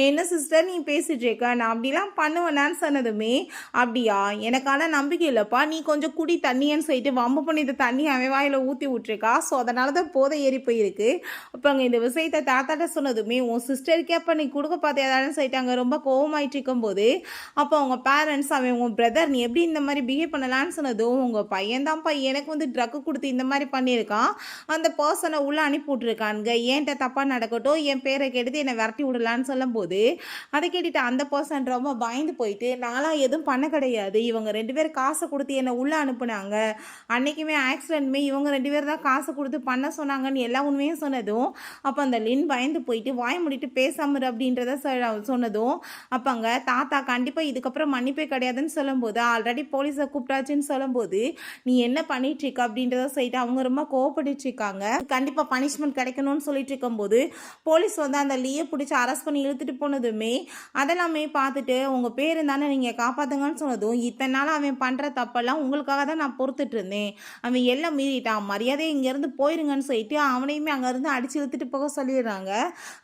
என்ன சிஸ்டர் நீ பேசிட்டு இருக்க, நான் அப்படிலாம் பண்ணுவேனான்னு சொன்னதுமே அப்படியா எனக்கான நம்பிக்கை இல்லைப்பா, நீ கொஞ்சம் குடி தண்ணின்னு சொல்லிட்டு வம்பு பண்ணிட்டு தண்ணி அவன் வாயில் ஊற்றி விட்டுருக்கா. ஸோ அதனால தான் போதை ஏறி போயிருக்கு. அப்போ அங்கே இந்த விஷயத்தை தாத்தாட்ட சொன்னதுமே உன் சிஸ்டருக்கே அப்போ நீ கொடுக்க பார்த்தியாதான்னு சொல்லிட்டு அங்கே ரொம்ப கோவமாயிட்டு இருக்கும்போது அப்போ அவங்க பேரண்ட்ஸ் அவன் உங்கள் பிரதர் நீ எப்படி இந்த மாதிரி பிஹேவ் பண்ணலான்னு சொன்னதும் உங்கள் பையன்தான்ப்பா எனக்கு வந்து ட்ரக்கு கொடுத்து இந்த மாதிரி பண்ணியிருக்கான், அந்த பர்சனை உள்ளே அனுப்பி விட்ருக்கானுங்க, ஏன்ட்ட தப்பாக நடக்கட்டும் என் பேரை கெடுத்து என்னை விரட்டி விடலான்னு சொல்லும்போது அதை கேட்டுட்டு அந்த பர்சன் ரொம்ப பயந்து போயிட்டு நான்லாம் எதுவும் பண்ண கிடையாது, இவங்க 2 பேரும் காசை கொடுத்து என்னை உள்ளே அனுப்புனாங்க, அன்னைக்குமே ஆக்சிடென்ட்மே இவங்க 2 பேர் தான் காசு கொடுத்து பண்ண சொன்னாங்கன்னு எல்லா உண்மையும் சொன்னதும் அப்போ அந்த லின் பயந்து போயிட்டு வாய மூடிட்டு பேசாம இரு அப்படின்றத சொன்னதும் அப்போ அங்கே தாத்தா கண்டிப்பாக இதுக்கப்புறம் மன்னிப்பே கிடையாதுன்னு சொல்லும்போது ஆல்ரெடி போலீஸை கூப்பிட்டாச்சுன்னு சொல்லும்போது நீ என்ன பண்ணிட்டு இருக்க அப்படின்றத சொல்லிட்டு அவங்க ரொம்ப கோவப்பட்டு இருக்காங்க. கண்டிப்பாக பனிஷ்மெண்ட் கிடைக்கணும்னு சொல்லிட்டு இருக்கும்போது போலீஸ் வந்து அந்த லீயை பிடிச்சி அரெஸ்ட் பண்ணி இழுத்துட்டு போனதுமே அதெல்லாமே பார்த்துட்டு உங்கள் பேர் தானே நீங்கள் காப்பாற்றுங்கன்னு சொன்னதும் இத்தனை நாள் அவன் பண்ணுற தப்பெல்லாம் உங்களுக்காக தான் நான் பொறுத்துட்டு இருந்தேன், அவன் எல்லாம் மீறிட்டான், மரியாதையை இங்கேருந்து போயிருங்கன்னு சொல்லிட்டு அவனையுமே அங்கேருந்து அடிச்சு இழுத்துட்டு போக சொல்லிடுறாங்க.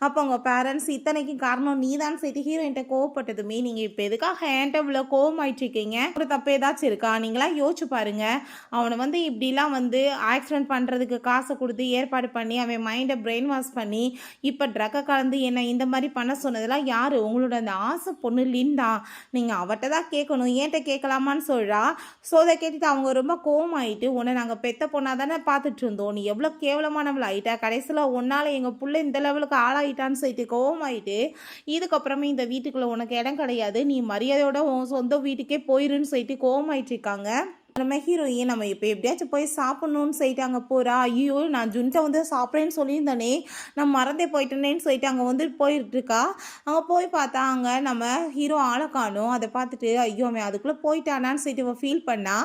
அப்போ உங்கள் பேரண்ட்ஸ் இத்தனைக்கும் காரணம் நீ தான் சொல்லிட்டு ஹீரோயின்ட்ட கோவப்பட்டதுமே நீங்கள் இப்போ எதுக்காக என்கிட்ட இவ்வளோ கோவமாயிட்டு இருக்கீங்க, ஒரு தப்பு ஏதாச்சும் இருக்கா, நீங்களாம் யோசிச்சு பாருங்க. அவனை வந்து இப்படிலாம் வந்து ஆக்சிடென்ட் பண்ணுறதுக்கு காசை கொடுத்து ஏற்பாடு பண்ணி அவன் மைண்டை பிரெயின் வாஷ் பண்ணி இப்போ ட்ரக்கை கலந்து என்ன இந்த மாதிரி பண்ண சொன்னதெல்லாம் யார், உங்களோட அந்த ஆசை பொண்ணு லிண்டா, நீங்கள் அவட்ட தான் கேட்கணும், ஏன்ட்ட கேட்கலாமான்னு சொல்கிறா. ஸோ அதை கேட்டுட்டு அவங்க ரொம்ப கோவமாயிட்டு உன்னை நாங்கள் பெத்த பொண்ணாக தானே பார்த்துட்டு இருந்தோம், நீ எவ்வளோ கேவலமானவள் ஆகிட்டா, கடைசியில் உன்னால் எங்கள் பிள்ளை இந்த லெவலுக்கு ஆளாயிட்டான்னு சொல்லிட்டு கோவமாயிட்டு இதுக்கப்புறமே இந்த வீட்டுக்குள்ளே உனக்கு இடம் கிடையாது, நீ மரியாதையோட உன் சொந்த வீட்டுக்கே போயிருன்னு சொல்லிட்டு கோவமாயிட்டு இருக்காங்க. நம்ம ஹீரோயின் நம்ம இப்போ எப்படியாச்சும் போய் சாப்பிட்ணுன்னு சொல்லிட்டு அங்கே போகிறா. ஐயோ நான் ஜுன்ட்டை வந்து சாப்பிட்றேன்னு சொல்லியிருந்தேனே நான் மறந்தே போயிட்டேனேன்னு சொல்லிட்டு அங்கே வந்து போயிட்டுருக்கா. அங்கே போய் பார்த்தா அங்கே நம்ம ஹீரோ ஆளை காணும். அதை பார்த்துட்டு ஐயோ அவன் அதுக்குள்ளே போயிட்டானான்னு சொல்லிட்டு அவன் ஃபீல் பண்ணா.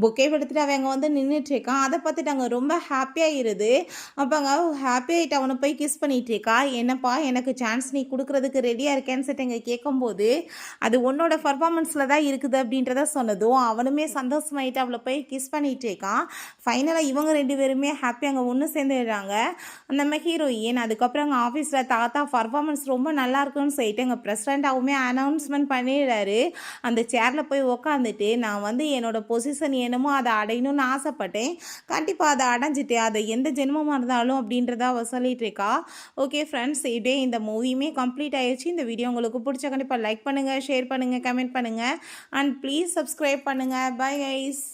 புக்கே எடுத்துட்டு அவன் அங்கே வந்து நின்றுட்டுருக்கான். அதை பார்த்துட்டு அங்கே ரொம்ப ஹாப்பியாகிடுது. அப்போ அங்கே ஹாப்பி ஆகிட்டு அவனை போய் கிஸ் பண்ணிகிட்ருக்கா. என்னப்பா எனக்கு சான்ஸ் நீ கொடுக்குறதுக்கு ரெடியாக இருக்கேன்னு சொல்லிட்டு இங்கே கேட்கும்போது அது உன்னோட பர்ஃபார்மன்ஸில் தான் இருக்குது அப்படின்றத சொன்னதும் அவனுமே சந்தோஷமாயிட்டு அவளை போய் கிஸ் பண்ணிகிட்டே இருக்கான். ஃபைனலாக இவங்க 2 பேருமே ஹாப்பி அங்கே ஒன்று சேர்ந்துடுறாங்க. நம்ம ஹீரோயின் அதுக்கப்புறம் அங்கே ஆஃபீஸில் தாத்தா பர்ஃபார்மன்ஸ் ரொம்ப நல்லா இருக்குன்னு சொல்லிட்டு எங்கள் ப்ரெசிடெண்ட்டாகவுமே அனௌன்ஸ்மெண்ட் பண்ணிடுறாரு. அந்த சேரில் போய் உக்காந்துட்டு நான் வந்து என்னோட பொசிஷன் என்னமோ அதை அடையணும்னு ஆசைப்பட்டேன், கண்டிப்பாக அதை அடைஞ்சிட்டேன், அதை எந்த ஜென்மமாக இருந்தாலும் அப்படின்றத அவள் சொல்லிட்டு இருக்கா. ஓகே ஃப்ரெண்ட்ஸ், இதே இந்த மூவியுமே கம்ப்ளீட் ஆயிடுச்சு. இந்த வீடியோ உங்களுக்கு பிடிச்ச கண்டிப்பாக லைக் பண்ணுங்கள், ஷேர் பண்ணுங்கள், கமெண்ட் பண்ணுங்கள் அண்ட் ப்ளீஸ் சப்ஸ்கிரைப் பண்ணுங்கள். Bye guys.